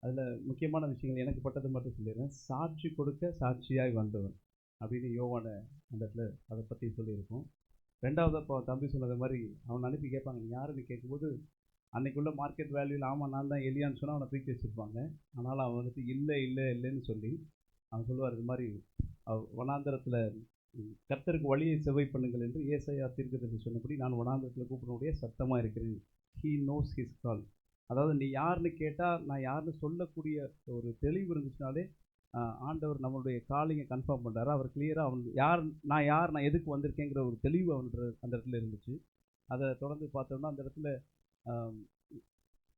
அதில் முக்கியமான விஷயங்கள் எனக்கு பட்டது மட்டும் சொல்லிடுறேன். சாட்சி கொடுக்க சாட்சியாய் வந்தவன் அப்படின்னு யோவான அந்த இடத்துல அதை பற்றி சொல்லியிருக்கோம். ரெண்டாவது இப்போ தம்பி சொன்னது மாதிரி அவனை அனுப்பி கேட்பாங்க, நீ யாருன்னு கேட்கும்போது அன்றைக்குள்ள மார்க்கெட் வேல்யூவில் ஆமாம் நான் தான் எலியான்னு சொன்னால் அவனை தூக்கி வச்சுருப்பாங்க. அதனால் அவன் வந்துட்டு இல்லை இல்லை இல்லைன்னு சொல்லி அவன் சொல்லுவார், இது மாதிரி வனாந்தரத்தில் கர்த்தருக்கு வழியை செவ்வாய் பண்ணுங்கள் என்று ஏசாயா தீர்க்கதரிசி சொன்னபடி நான் வனாந்தரத்தில் கூப்பிடக்கூடிய சத்தமாக இருக்கிறேன். ஹீ நோஸ் ஹிஸ் கால். அதாவது நீ யாருன்னு கேட்டால் நான் யாருன்னு சொல்லக்கூடிய ஒரு தெளிவு இருந்துச்சுனாலே ஆண்டவர் நம்மளுடைய காலிங்கை கன்ஃபார்ம் பண்ணுறாரு. அவர் கிளியராக அவன் யார் நான் எதுக்கு வந்திருக்கேங்கிற ஒரு தெளிவு அந்த இடத்துல இருந்துச்சு. அதை தொடர்ந்து பார்த்தோம்னா அந்த இடத்துல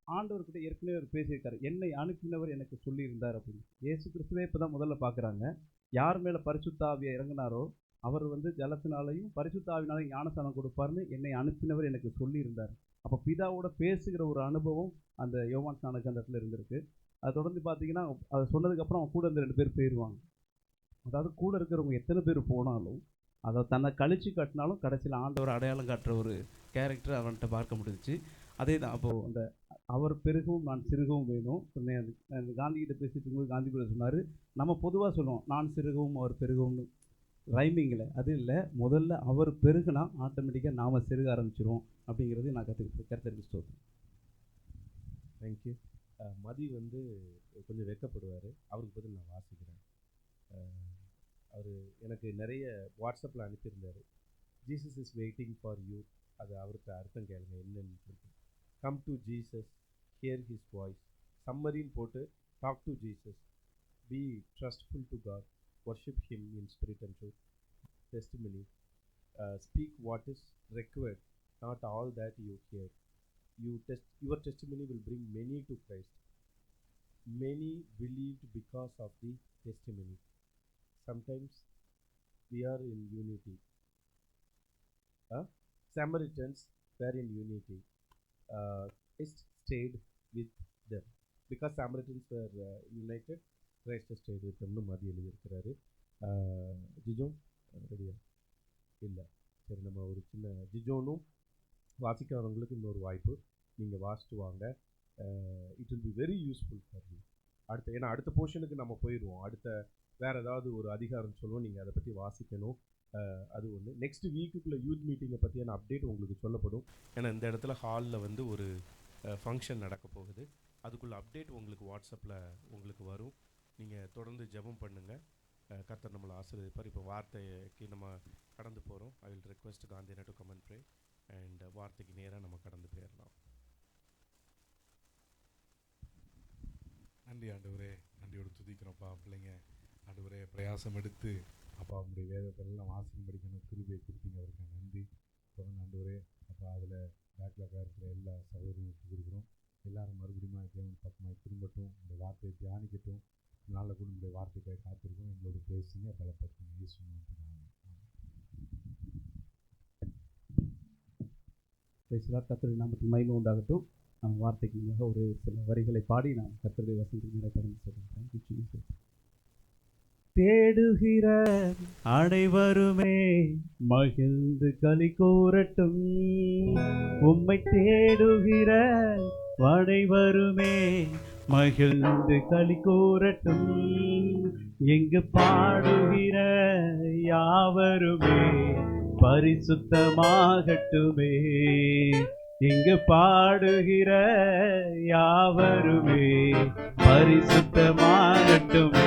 ஆண்டவர்கிட்ட ஏற்கனவே அவர் பேசியிருக்காரு, என்னை அனுப்பினவர் எனக்கு சொல்லியிருந்தார் அப்படின்னு. இயேசு கிறிஸ்துவே இப்போ தான் முதல்ல பார்க்குறாங்க. யார் மேலே பரிசுத்த ஆவியை இறங்கினாரோ அவர் ஜலத்தினாலையும் பரிசுத்த ஆவினாலையும் ஞானஸ்நானம் கொடுப்பார்னு என்னை அனுப்பினவர் எனக்கு சொல்லியிருந்தார். அப்போ பிதாவோட பேசுகிற ஒரு அனுபவம் அந்த யோவான் ஸ்நானக்கு அந்த இடத்துல இருந்திருக்கு. அதை தொடர்ந்து பார்த்தீங்கன்னா அதை சொன்னதுக்கப்புறம் அவன் கூட இந்த 2 பேர் போயிடுவாங்க. அதாவது கூட இருக்கிறவங்க எத்தனை பேர் போனாலும் அதை தன்னை கழிச்சு காட்டினாலும் கடைசியில் ஆண்டவர் அடையாளம் காட்டுற ஒரு கேரக்டர் அவன்கிட்ட பார்க்க முடிஞ்சிச்சு. அதே தான் அப்போது அந்த அவர் பெருகவும் நான் சிறுகவும் வேணும். அந்த காந்திகிட்ட பேசிட்டு இருக்கும்போது காந்தி கூட சொன்னார், நம்ம பொதுவாக சொல்லுவோம் நான் சிறுகவும் அவர் பெருகும்னு, ரைமிங்கில். அது இல்லை, முதல்ல அவர் பெருகுனா ஆட்டோமேட்டிக்காக நாம் சிறுக ஆரம்பிச்சிருவோம் அப்படிங்கிறது நான் கற்றுக்கிட்டு கருத்தருக்கு ஸ்தோத்திரம். தேங்க்யூ. மதி கொஞ்சம் வெட்கப்படுவார், அவருக்கு பதில் நான் வாசிக்கிறேன். அவர் எனக்கு நிறைய வாட்ஸ்அப்பில் அனுப்பியிருந்தார். Jesus is waiting for you. அது அவருக்கு அர்த்தம் கேளுங்க என்னன்னு சொல்லிட்டு. Come to Jesus, hear his voice. சம்மரின்னு போட்டு talk to Jesus, be trustful to God, worship him in spirit and truth. Testimony, speak what is required, not all that you hear. Your testimony will bring many to Christ. Many believed because of the testimony. Sometimes we are in unity. Samaritans were in unity. Christ stayed with them. Because Samaritans were united, Christ stayed with them. மதி எழுதியிருக்கிறாரு. ஜிஜோன் ரெடியா இல்லை? சரி, நம்ம ஒரு சின்ன ஜிஜோனும் வாசிக்கிறவங்களுக்கு இன்னொரு வாய்ப்பு. நீங்கள் வாசிட்டு வாங்க. It will be very useful for you. ஏன்னா அடுத்த போர்ஷனுக்கு நம்ம போயிடுவோம். வேறு ஏதாவது ஒரு அதிகாரம் சொல்லுவோம், நீங்கள் அதை பற்றி வாசிக்கணும். அது ஒன்று. நெக்ஸ்ட் வீக்குக்குள்ளே யூத் மீட்டிங்கை பற்றியான அப்டேட் உங்களுக்கு சொல்லப்படும். ஏன்னா இந்த இடத்துல ஹாலில் ஒரு ஃபங்க்ஷன் நடக்க போகுது. அதுக்குள்ள அப்டேட் உங்களுக்கு வாட்ஸ்அப்பில் உங்களுக்கு வரும். நீங்கள் தொடர்ந்து ஜெபம் பண்ணுங்கள். கர்த்தர் நம்மளை ஆசீர்வதிப்பார். இப்போ வார்த்தைக்கு நம்ம கடந்து போகிறோம். ஐ வில் ரெக்வெஸ்ட் காந்தினா to come and pray and வார்த்தைக்கு நேராக நம்ம கடந்து போயிடலாம். நன்றி ஆண்டவரே, நன்றியோடு துதிக்கிறோம்ப்பா. பிள்ளைங்க ஆண்டவரே பிரயாசம் எடுத்து அப்பா அவங்களுடைய வேதத்தெல்லாம் வாசிக்கும் படிக்கணும் கிருபையை கொடுத்தீங்க, அவருக்கு நன்றி. தொடர்ந்து ஆண்டவரே அப்பா அதில் பேக்கில் இருக்கிற எல்லா சகோதரிகளுக்கு கொடுக்குறோம். எல்லாரும் மறுபடியும் தேவன் பக்கமாக திரும்பட்டும், இந்த வார்த்தையை தியானிக்கட்டும். நல்ல கூட உங்களுடைய வார்த்தைக்காக காத்திருக்கோம். எங்களோட பேசுங்க, பலப்படுத்துங்க. இயேசு கர்த்தருடைய நாமத்துக்கு மகிமை உண்டாகட்டும். நம்ம வார்த்தைக்கு முன்னாக ஒரு சில வரிகளை பாடி நாம் கர்த்தருடைய வசனத்துக்கு மேலே கடந்து சொல்கிறோம். தேடுகிற அனைவருமே மகிழ்ந்து களி கூறட்டும், உம்மை தேடுகிற அனைவருமே மகிழ்ந்து களி கூறட்டும், இங்கு பாடுகிற யாவருமே பரிசுத்தமாகட்டுமே, இங்கு பாடுகிற யாவருமே பரிசுத்தமாகட்டுமே.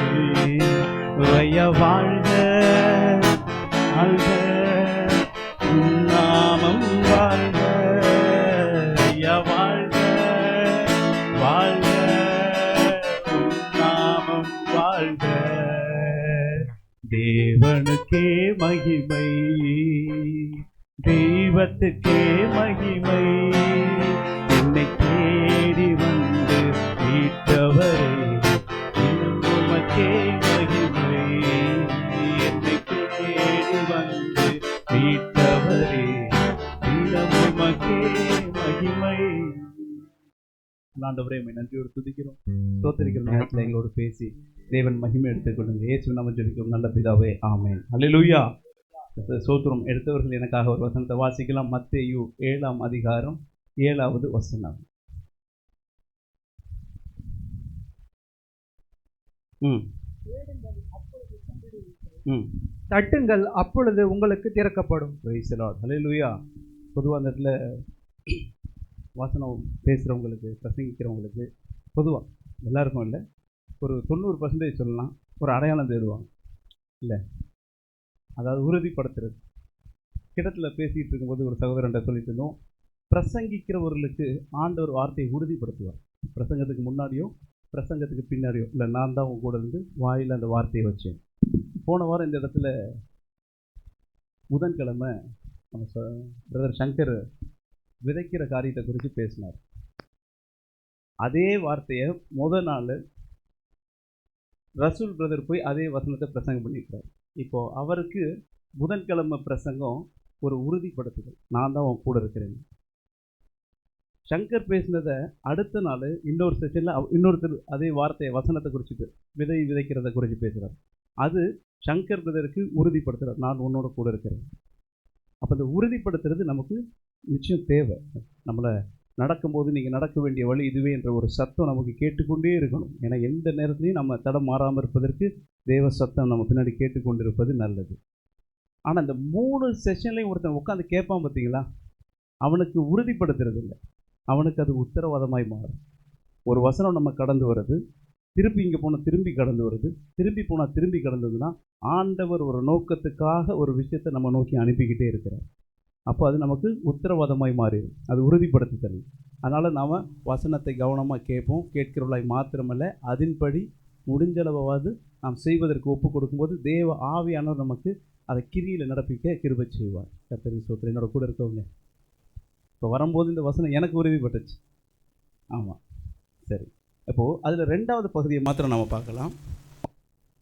ஐயா வாழ்க வாழ்க நாமம் வாழ்க, ஐயா வாழ்க வாழ்க நாமம் வாழ்க. தேவனுக்கே மகிமை, தெய்வத்துக்கே மகிமை, என்னை தேடி வந்து மீட்டவரே உமக்கே மகிமை, என்னை தேடி வந்து மீட்டவரே உமக்கே மகிமை. ஆண்டவரே உம்மை நன்றியோடு துதிக்கிறோம், ஸ்தோத்திரிக்கிற நேரத்தில் எங்களோடு பேசி தேவன் மகிமை எடுத்துக்கொள்ளுங்க. இயேசு நாமத்தில் ஜெபிக்கிறோம் நல்ல பிதாவே, ஆமென். அல்லேலூயா. ஸ்தோத்திரம். எடுத்தவர்கள் எனக்காக ஒரு வசனத்தை வாசிக்கலாம். மத்தேயு 7ஆம் அதிகாரம் 7வது வசனம். ம் ம் தட்டுங்கள், அப்பொழுது உங்களுக்கு திறக்கப்படும். Praise the Lord. ஹல்லேலூயா. பொதுவாக அந்த இடத்துல வசனம் பேசுகிறவங்களுக்கு, பிரசங்கிக்கிறவங்களுக்கு, பொதுவாக எல்லாருக்கும் இல்லை, ஒரு 90% சொல்லலாம், ஒரு அடையாளம் தேடுவாங்க இல்லை, அதாவது உறுதிப்படுத்துறது. கிடத்தில் பேசிகிட்டு இருக்கும்போது ஒரு சகோதரன்ட்ட சொல்லிட்டு இருந்தோம், பிரசங்கிக்கிறவர்களுக்கு ஆண்டவர் வார்த்தையை உறுதிப்படுத்துவார். பிரசங்கத்துக்கு முன்னாடியோ பிரசங்கத்துக்கு பின்னாடியோ இல்லை, நான் தான் உங்க கூட இருந்து வாயில் அந்த வார்த்தையை வச்சேன். போன வாரம் இந்த இடத்துல புதன்கிழமை நம்ம பிரதர் சங்கர் விதைக்கிற காரியத்தை குறித்து பேசினார். அதே வார்த்தையை முதல் நாள் ரசூல் பிரதர் போய் அதே வசனத்தை பிரசங்கம் பண்ணியிருக்கார். இப்போது அவருக்கு புதன்கிழமை பிரசங்கம் ஒரு உறுதிப்படுத்துதல், நான் தான் அவன் கூட இருக்கிறேன். சங்கர் பேசினதை அடுத்த நாள் இன்னொரு செஷனில் இன்னொருத்தர் அதே வார்த்தையை வசனத்தை குறித்து விதைக்கிறத குறித்து பேசுகிறார். அது சங்கர் பிரதருக்கு உறுதிப்படுத்துகிறார், நான் உன்னோட கூட இருக்கிறேன். அப்போ அந்த உறுதிப்படுத்துறது நமக்கு நிச்சயம் தேவை. நம்மளை நடக்கும்போது நீங்கள் நடக்க வேண்டிய வழி இதுவே என்ற ஒரு சத்தம் நமக்கு கேட்டுக்கொண்டே இருக்கணும். ஏன்னா எந்த நேரத்துலையும் நம்ம தடம் மாறாமல் இருப்பதற்கு தேவ சத்தம் நம்ம பின்னாடி கேட்டுக்கொண்டிருப்பது நல்லது. ஆனால் இந்த 3 செஷன்லையும் ஒருத்தன் உட்காந்து கேட்பான் பார்த்தீங்களா, அவனுக்கு உறுதிப்படுத்துறது இல்லை, அவனுக்கு அது உத்தரவாதமாய் மாறும். ஒரு வசனம் நம்ம கடந்து வருது, திருப்பி இங்கே போனால் திரும்பி கடந்து வருது, திரும்பி போனால் திரும்பி கடந்ததுன்னா ஆண்டவர் ஒரு நோக்கத்துக்காக ஒரு விஷயத்தை நம்ம நோக்கி அனுப்பிக்கிட்டே இருக்கிறார். அப்போ அது நமக்கு உத்தரவாதமாய் மாறிடும், அது உறுதிப்படுத்துதல். அதனால் நாம் வசனத்தை கவனமாக கேட்போம், கேட்கிறவர்களாய் மாத்திரமல்ல அதன்படி முடிஞ்சளவாவது நாம் செய்வதற்கு ஒப்பு கொடுக்கும்போது தேவ ஆவியானவர் நமக்கு அதை கிரியில் நடப்பிக்க கிருபை செய்வார். கர்த்தருக்கு ஸ்தோத்திரம். என்னோட கூட இருக்கவங்க இப்போ வரும்போது இந்த வசனம் எனக்கு உறுதிப்பட்டுச்சு. ஆமாம், சரி. அப்போது அதில் 2வது பகுதியை மாத்திரம் நம்ம பார்க்கலாம்.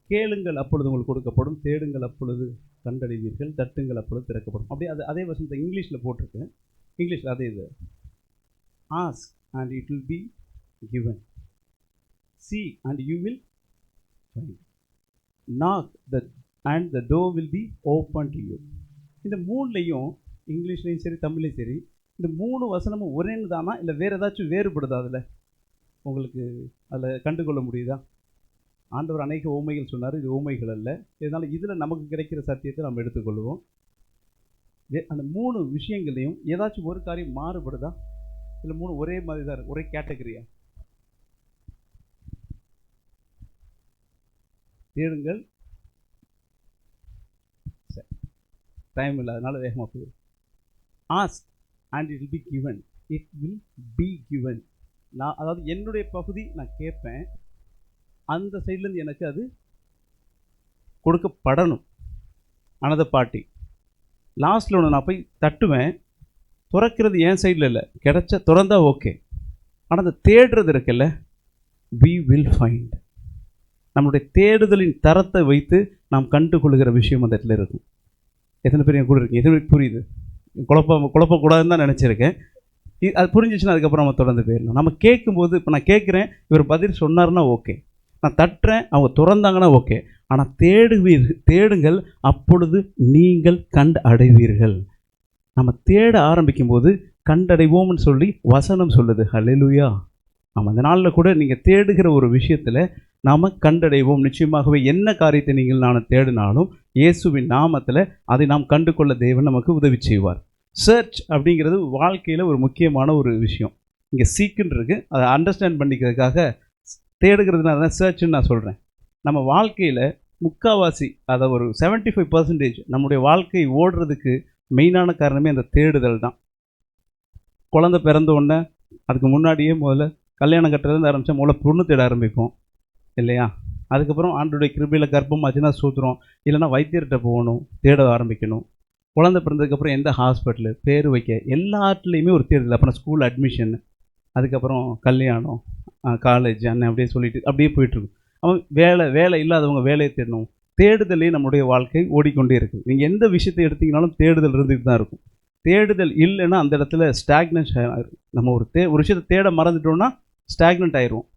கேளுங்கள் அப்பொழுது உங்களுக்கு கொடுக்கப்படும், தேடுங்கள் அப்பொழுது கண்டடைவீர்கள், தட்டுங்கள் அப்பொழுது திறக்கப்படும். அப்படியே அதே வசனத்தை இங்கிலீஷில் போட்டிருக்கேன். இங்கிலீஷில் அதே இது, ask and it will be given, seek and you will find, knock and the door will be open to you. இந்த 3லையும் இங்கிலீஷ்லேயும் சரி தமிழ்லையும் சரி இந்த 3 வசனமும் ஒரேன்னு தானா இல்லை வேறு ஏதாச்சும் வேறுபடுதா? அதில் உங்களுக்கு அதில் கண்டுகொள்ள முடியுதா? ஆண்டவர் அநேக ஊமைகள் சொன்னார், இது ஊமைகள் அல்ல. இதனால் இதில் நமக்கு கிடைக்கிற சத்தியத்தை நம்ம எடுத்துக்கொள்வோம். அந்த 3 விஷயங்களையும் ஏதாச்சும் ஒரு காரியம் மாறுபடுதா இல்லை 3 ஒரே மாதிரி தான் இருக்கு, ஒரே கேட்டகரியா? தேடுங்கள். சரி, டைம் இல்லை அதனால் வேகமாக போயிடும். Ask and it will be given, it will be given. நான் அதாவது என்னுடைய பகுதி நான் கேட்பேன், அந்த சைட்லேருந்து எனக்கு அது கொடுக்கப்படணும். Another party. லாஸ்ட்டில் ஒன்று நான் போய் தட்டுவேன், துறக்கிறது என் சைடில் இல்லை, கிடைச்சா திறந்தா ஓகே. ஆனால் அந்த தேடுறது இருக்குல்ல, we will find. நம்முடைய தேடுதலின் தரத்தை வைத்து நாம் கண்டுகொள்கிற விஷயம் அந்த இடத்துல இருக்கும். எத்தனை பேர் என் கூட இருக்கீங்க? எத்தனை பேருக்கு புரியுது? குழப்பக்கூடாதுன்னு தான் நினச்சிருக்கேன். அது புரிஞ்சிச்சுன்னா அதுக்கப்புறம் நம்ம தொடர்ந்து போயிடலாம். நம்ம கேட்கும்போது, இப்போ நான் கேட்குறேன், இவர் பதில் சொன்னார்னா ஓகே, நான் தட்டுறேன், அவங்க திறந்தாங்கன்னா ஓகே. ஆனால் தேடுங்கள் அப்பொழுது நீங்கள் கண்டு அடைவீர்கள். நம்ம தேட ஆரம்பிக்கும்போது கண்டடைவோம்னு சொல்லி வசனம் சொல்லுது. ஹல்லேலூயா. ஆமாம், அந்த நாளில் கூட நீங்கள் தேடுகிற ஒரு விஷயத்தில் நாம் கண்டடைவோம். நிச்சயமாகவே என்ன காரியத்தை நீங்கள் நான் தேடினாலும் இயேசுவின் நாமத்தில் அதை நாம் கண்டுகொள்ள தேவன் நமக்கு உதவி செய்வார். சர்ச் அப்படிங்கிறது வாழ்க்கையில் ஒரு முக்கியமான ஒரு விஷயம். இங்கே சீக்குன்னு இருக்குது, அதை அண்டர்ஸ்டாண்ட் பண்ணிக்கிறதுக்காக தேடுகிறதுனால தான் சர்ச்சுன்னு நான் சொல்கிறேன். நம்ம வாழ்க்கையில் முக்கால்வாசி, அதை ஒரு 75% நம்முடைய வாழ்க்கை ஓடுறதுக்கு மெயினான காரணமே அந்த தேடுதல் தான். குழந்தை பிறந்த உடனே அதுக்கு முன்னாடியே முதல்ல கல்யாணம் கட்டுறதுலேருந்து ஆரம்பித்தா முதல்ல பொண்ணு தேட ஆரம்பிப்போம் இல்லையா? அதுக்கப்புறம் ஆண்டோடைய கிருபையில் கர்ப்பம் ஆச்சுன்னா சூத்திரம், இல்லைன்னா வைத்தியர்கிட்ட போகணும், தேட ஆரம்பிக்கணும். குழந்தை பிறந்ததுக்கப்புறம் எந்த ஹாஸ்பிட்டலு, பேர் வைக்க, எல்லாத்துலேயுமே ஒரு தேடுதல். அப்புறம் ஸ்கூல் அட்மிஷன், அதுக்கப்புறம் கல்யாணம், காலேஜ், அண்ணன் அப்படியே சொல்லிட்டு அப்படியே போயிட்டுருக்கும். அவன் வேலை இல்லாதவங்க வேலையை தேடணும். தேடுதலே நம்முடைய வாழ்க்கை ஓடிக்கொண்டே இருக்குது. நீங்கள் எந்த விஷயத்தை எடுத்தீங்கனாலும் தேடுதல் இருந்துகிட்டு தான் இருக்கும். தேடுதல் இல்லைன்னா அந்த இடத்துல ஸ்டாக்னன்ட் ஆகிடும். நம்ம ஒரு விஷயத்தை தேட மறந்துட்டோம்னா ஸ்டாக்னன்ட் ஆயிடுவோம்.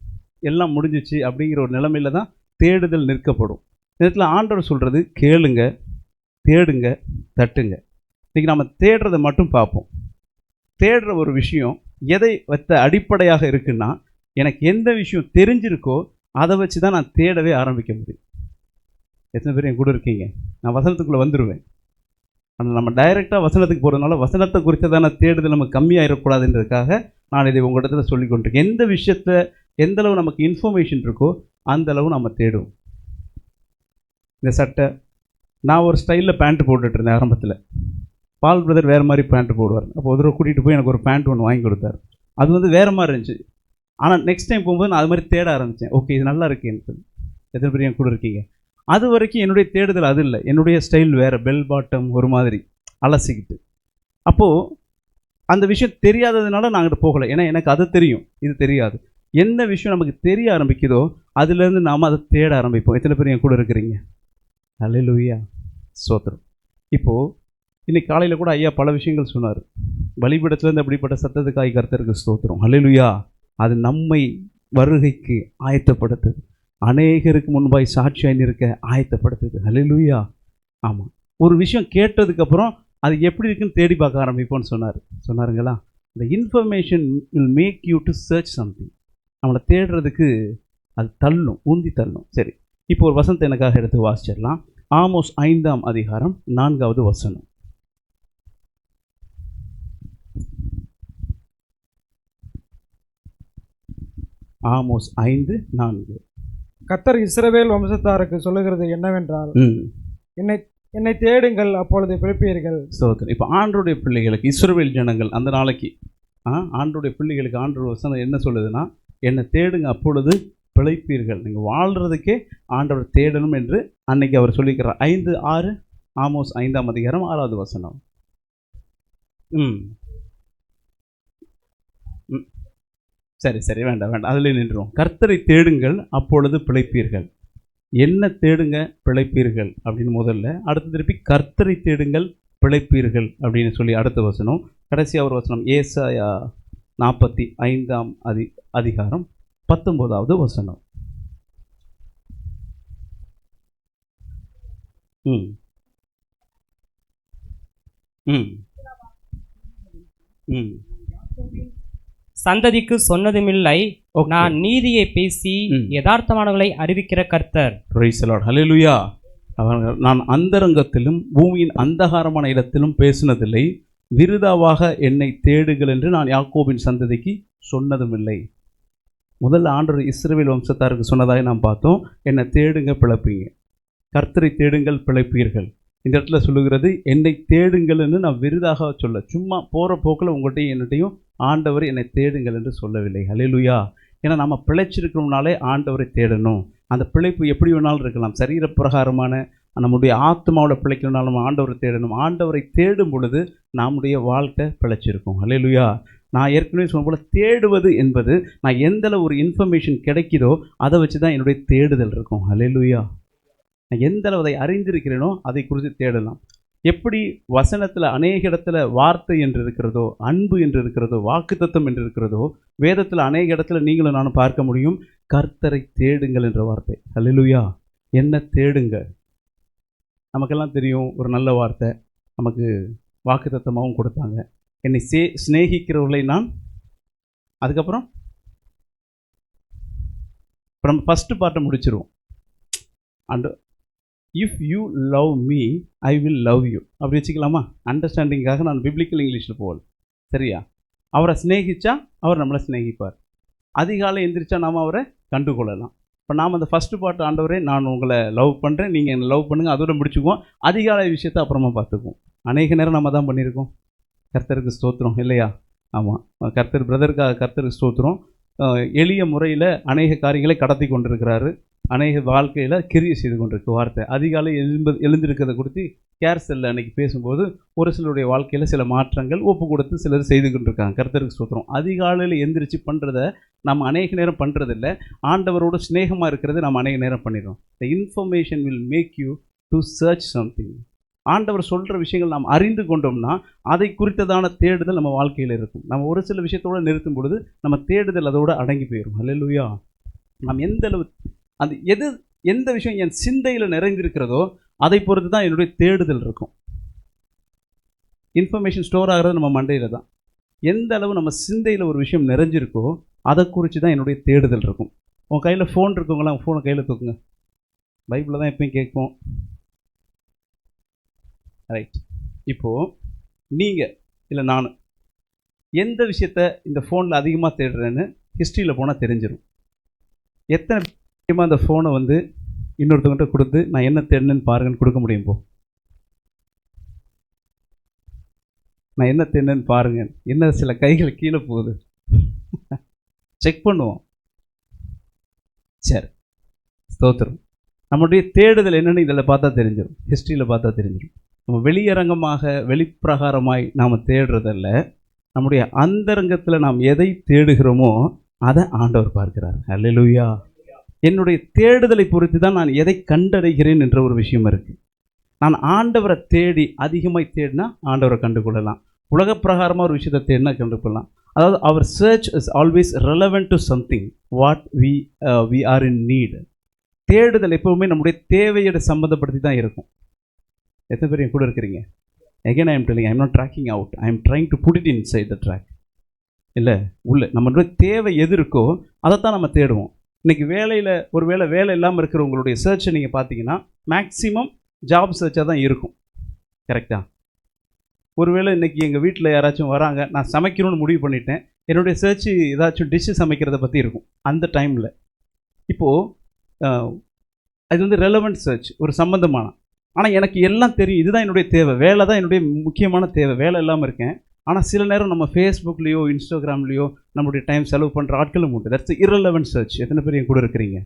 எல்லாம் முடிஞ்சிச்சு அப்படிங்கிற ஒரு நிலைமையில தான் தேடுதல் நிற்கப்படும். நேரத்தில் ஆண்டவர் சொல்கிறது கேளுங்க, தேடுங்க, தட்டுங்க. இன்றைக்கி நம்ம தேடுறதை மட்டும் பார்ப்போம். தேடுற ஒரு விஷயம் எதை வைத்த அடிப்படையாக இருக்குன்னா, எனக்கு எந்த விஷயம் தெரிஞ்சிருக்கோ அதை வச்சு தான் நான் தேடவே ஆரம்பிக்க முடியும். எத்தனை பேர் என் கூட இருக்கீங்க? நான் வசனத்துக்குள்ளே வந்துடுவேன். ஆனால் நம்ம டைரெக்டாக வசனத்துக்கு போகிறதுனால வசனத்தை குறித்ததான தேடுதல் நமக்கு கம்மியாகிடக்கூடாதுன்றதுக்காக நான் இதை உங்களிடத்துல சொல்லி கொண்டிருக்கேன். எந்த விஷயத்தை எந்த அளவு நமக்கு இன்ஃபர்மேஷன் இருக்கோ அந்த அளவு நம்ம தேடுவோம். இந்த சட்டை, நான் ஒரு ஸ்டைலில் பேண்ட்டு போட்டுட்டு இருந்தேன் ஆரம்பத்தில். பால் பிரதர் வேறு மாதிரி பேண்ட்டு போடுவார். அப்போ ஒரு தடவை கூட்டிகிட்டு போய் எனக்கு ஒரு பேண்ட் ஒன்று வாங்கி கொடுத்தாரு. அது வந்து வேறு மாதிரி இருந்துச்சு. ஆனால் நெக்ஸ்ட் டைம் போகும்போது நான் அது மாதிரி தேட ஆரம்பித்தேன். ஓகே, இது நல்லா இருக்கேன்னு சொல்லி. எத்தனை பேர் என் கூட இருக்கீங்க? அது வரைக்கும் என்னுடைய தேடுதல் அது இல்லை. என்னுடைய ஸ்டைல் வேறு, பெல் பாட்டம் ஒரு மாதிரி அலசிக்கிட்டு. அப்போது அந்த விஷயம் தெரியாததுனால நான் அங்கிட்டு போகலை. ஏன்னா எனக்கு அது தெரியும், இது தெரியாது. என்ன விஷயம் நமக்கு தெரிய ஆரம்பிக்குதோ அதுலேருந்து நாம் அதை தேட ஆரம்பிப்போம். எத்தனை பேர் என் கூட இருக்கிறீங்க? அல்லேலூயா, ஸ்தோத்திரம். இப்போது இன்னைக்கு காலையில் கூட ஐயா பல விஷயங்கள் சொன்னார். பலிபீடத்துலேருந்து அப்படிப்பட்ட சத்தத்துக்காய் கர்த்தருக்கு ஸ்தோத்திரம். அல்லேலூயா. அது நம்மை வருகைக்கு ஆயத்தப்படுத்துது. அநேகருக்கு முன்பாய் சாட்சியாய் இருக்க ஆயத்தப்படுத்துது. அல்லேலூயா. ஆமாம், ஒரு விஷயம் கேட்டதுக்கப்புறம் அது எப்படி இருக்குன்னு தேடி பார்க்க ஆரம்பிப்போன்னு சொன்னாருங்களா? இந்த information will make you to search something. நம்மளை தேடுறதுக்கு அது தள்ளும், ஊந்தி தள்ளும். சரி, இப்போ ஒரு வசனத்தை எனக்காக எடுத்து வாசிச்சிடலாம். ஆமோஸ் 5ஆம் அதிகாரம் 4வது வசனம். ஆமோஸ் 5:4. கர்த்தர் இஸ்ரவேல் வம்சத்தாருக்கு சொல்லுகிறது என்னவென்றால், என்னை தேடுங்கள், அப்பொழுது பிழைப்பீர்கள். ஸ்தோத்திரம். இப்போ ஆண்டவருடைய பிள்ளைகளுக்கு, இஸ்ரவேல் ஜனங்கள் அந்த நாளைக்கு ஆண்டவருடைய பிள்ளைகளுக்கு ஆண்டவர் வசனம் என்ன சொல்லுதுன்னா, என்னை தேடுங்க அப்பொழுது பிழைப்பீர்கள். நீங்கள் வாழ்கிறதுக்கே ஆண்டவர் தேடணும் என்று அன்னைக்கு அவர் சொல்லிக்கிறார். 5:6, ஆமோஸ் 5ஆம் அதிகாரம் 6வது வசனம். சரி வேண்டாம், அதில் நின்றுவோம். கர்த்தரை தேடுங்கள் அப்பொழுது பிழைப்பீர்கள். என்ன தேடுங்க பிழைப்பீர்கள் அப்படின்னு முதல்ல, அடுத்து திருப்பி கர்த்தரை தேடுங்கள் பிழைப்பீர்கள் அப்படின்னு சொல்லி அடுத்த வசனம், கடைசியாக ஒரு வசனம் ஏசாயா 45ஆம் அதிகாரம் 19வது வசனம். சந்ததிக்கு சொன்னதுமில்லை, நான் நீதியை பேசி யதார்த்தமானவர்களை அறிவிக்கிற கர்த்தர். Praise the Lord. ஹல்லேலூயா. நான் அந்தரங்கத்திலும் பூமியின் அந்தகாரமான இடத்திலும் பேசினதில்லை, விருதாவாக என்னை தேடுகள் என்று நான் யாக்கோபின் சந்ததிக்கு சொன்னதுமில்லை. முதல்ல ஆண்டவர் இஸ்ரவேல் வம்சத்தாருக்கு சொன்னதாக நாம் பார்த்தோம், என்னை தேடுங்க பிழைப்பீங்க, கர்த்தரை தேடுங்கள் பிழைப்பீர்கள். இந்த இடத்துல சொல்லுகிறது என்னை தேடுங்கள் என்று நான் விருதாக சொல்ல, சும்மா போகிற போக்கில் உங்கள்கிட்டையும் என்னட்டையும் ஆண்டவர் என்னை தேடுங்கள் என்று சொல்லவில்லை. ஹல்லேலூயா. ஏன்னா நம்ம பிழைச்சிருக்கணும்னாலே ஆண்டவரை தேடணும். அந்த பிழைப்பு எப்படி வேணாலும் இருக்கலாம், சரீர பிரகாரமான நம்முடைய ஆத்மாவோட பிழைக்கணும்னாலும் நம்ம ஆண்டவரை தேடணும். ஆண்டவரை தேடும் பொழுது நம்முடைய வாழ்க்கை பிழைச்சிருக்கும். ஹல்லேலூயா. நான் ஏற்கனவே சொன்ன போல் தேடுவது என்பது நான் எந்தளவு ஒரு இன்ஃபர்மேஷன் கிடைக்குதோ அதை வச்சு தான் என்னுடைய தேடுதல் இருக்கும். ஹல்லேலூயா. நான் எந்த அளவு அதை அறிந்திருக்கிறேனோ அதை குறித்து தேடலாம். எப்படி வசனத்தில் அநேக இடத்துல வார்த்தை என்று இருக்கிறதோ, அன்பு என்று இருக்கிறதோ, வாக்குத்தத்தம் என்று இருக்கிறதோ, வேதத்தில் அநேக இடத்துல நீங்களும் நானும் பார்க்க முடியும் கர்த்தரை தேடுங்கள் என்ற வார்த்தை. ஹல்லேலூயா. என்ன தேடுங்க. நமக்கெல்லாம் தெரியும் ஒரு நல்ல வார்த்தை நமக்கு வாக்குத்தத்தமாகவும் கொடுத்தாங்க, என்னை சிநேகிக்கிறவர்களை நான். அதுக்கப்புறம் இப்போ நம்ம ஃபஸ்ட்டு பார்ட்டை முடிச்சிருவோம். And if you love me I will love you அப்படி வச்சுக்கலாமா? அண்டர்ஸ்டாண்டிங்காக நான் பிப்ளிக்கல் இங்கிலீஷில் போகல, சரியா? அவரை சிநேகிச்சா அவர் நம்மளை சிநேகிப்பார். அதிகாலை எந்திரிச்சா நாம் அவரை கண்டுகொள்ளலாம். இப்போ நாம் அந்த ஃபஸ்ட்டு பார்ட், ஆண்டவரே நான் உங்களை லவ் பண்ணுறேன், நீங்கள் என்னை லவ் பண்ணுங்கள், அதோட முடிச்சுக்குவோம். அதிகாலை விஷயத்தை அப்புறமா பார்த்துக்குவோம். அநேக நேரம் நம்ம தான் பண்ணியிருக்கோம். கர்த்தருக்கு ஸ்தோத்திரம் இல்லையா? ஆமாம், கர்த்தர் பிரதருக்காக கர்த்தருக்கு ஸ்தோத்திரம். எளிய முறையில் அநேக காரியங்களை கடத்தி கொண்டிருக்கிறாரு, அநேக வாழ்க்கையில் கிரியை செய்து கொண்டிருக்கு. வார்த்தை அதிகாலை எழுந்திருக்கிறத கொடுத்து கேர் செல்லில் அன்றைக்கி பேசும்போது ஒரு சிலருடைய வாழ்க்கையில் சில மாற்றங்கள் ஒப்பு கொடுத்து சிலர் செய்து கொண்டிருக்காங்க. கர்த்தருக்கு ஸ்தோத்திரம். அதிகாலையில் எந்திரிச்சு பண்ணுறத நம்ம அநேக நேரம் பண்ணுறதில்ல. ஆண்டவரோட ஸ்நேகமாக இருக்கிறது நம்ம அநேக நேரம் பண்ணிடுறோம். The information will make you to search something. ஆண்டவர் சொல்கிற விஷயங்கள் நாம் அறிந்து கொண்டோம்னா அதை குறித்ததான தேடுதல் நம்ம வாழ்க்கையில் இருக்கும். நம்ம ஒரு சில விஷயத்தோடு நிறுத்தும் பொழுது நம்ம தேடுதல் அதோடு அடங்கி போயிடும். ஹல்லேலூயா. நாம் எந்த அளவு எந்த விஷயம் என் சிந்தையில் நிறைந்திருக்கிறதோ அதை பொறுத்து தான் என்னுடைய தேடுதல் இருக்கும். இன்ஃபர்மேஷன் ஸ்டோர் ஆகிறது நம்ம மண்டையில் தான். எந்த அளவு நம்ம சிந்தையில் ஒரு விஷயம் நிறைஞ்சிருக்கோ அதை குறித்து தான் என்னுடைய தேடுதல் இருக்கும். உன் கையில் ஃபோன் இருக்கவங்களாம் ஃபோனை கையில் தூக்குங்க. பைபிளில் தான் எப்பயும் கேட்கும். ரைட். இப்போது நீங்கள் இல்லை நான் எந்த விஷயத்த இந்த ஃபோனில் அதிகமாக தேடுறேன்னு ஹிஸ்ட்ரியில் போனால் தெரிஞ்சிடும். எத்தனை முக்கியமாக அந்த ஃபோனை வந்து இன்னொருத்தவங்கிட்ட கொடுத்து நான் என்ன தேடினேன்னு பாருங்கன்னு கொடுக்க முடியும்? போ, நான் என்ன தேடினேன்னு பாருங்க. என்ன சில கைகள் கீழே போகுது, செக் பண்ணுவோம். சரி, ஸ்தோத்திரம். நம்முடைய தேடுதல் என்னென்னு இதில் பார்த்தா தெரிஞ்சிடும், ஹிஸ்ட்ரியில் பார்த்தா தெரிஞ்சிடும். நம்ம வெளியரங்கமாக வெளிப்பிரகாரமாய் நாம் தேடுறதில்ல, நம்முடைய அந்தரங்கத்தில் நாம் எதை தேடுகிறோமோ அதை ஆண்டவர் பார்க்கிறார். அல்லேலூயா. என்னுடைய தேடுதலை பொறுத்து தான் நான் எதை கண்டடைகிறேன் என்ற ஒரு விஷயம் இருக்குது. நான் ஆண்டவரை தேடி அதிகமாக தேடினா ஆண்டவரை கண்டுகொள்ளலாம். உலக பிரகாரமாக ஒரு விஷயத்தை தேடினா கண்டுகொள்ளலாம். அதாவது அவர் search is always relevant to something what we are in need. தேடுதல் எப்போவுமே நம்முடைய தேவையோட சம்மந்தப்படுத்தி தான் இருக்கும். எத்தனை பேர் என் கூட இருக்கிறீங்க? Again I am telling, I am not tracking out, I am trying to put it inside the track. இல்லை, உள்ள நம்மளுடைய தேவை எது இருக்கோ அதைத்தான் நம்ம தேடுவோம். இன்றைக்கி வேலையில் ஒரு வேலை இல்லாமல் இருக்கிறவங்களுடைய சர்ச்சை நீங்கள் பார்த்தீங்கன்னா மேக்ஸிமம் ஜாப் சர்ச்சாக தான் இருக்கும். கரெக்டாக? ஒருவேளை இன்றைக்கி எங்கள் வீட்டில் யாராச்சும் வராங்க, நான் சமைக்கணும்னு முடிவு பண்ணிட்டேன், என்னுடைய சர்ச்சு ஏதாச்சும் டிஷ்ஷு சமைக்கிறத பற்றி இருக்கும் அந்த டைமில். இப்போது அது வந்து ரெலவெண்ட் சர்ச், ஒரு சம்பந்தமான. ஆனால் எனக்கு எல்லாம் தெரியும், இதுதான் என்னுடைய தேவை, வேலை தான் என்னுடைய முக்கியமான தேவை, வேலை இல்லாமல் இருக்கேன். ஆனால் சில நேரம் நம்ம ஃபேஸ்புக்லேயோ இன்ஸ்டாகிராம்லேயோ நம்மளுடைய டைம் செலவு பண்ணுற ஆட்களும் உண்டு. That's irrelevant search. எத்தனை பேர் என் கூட இருக்கிறீங்க?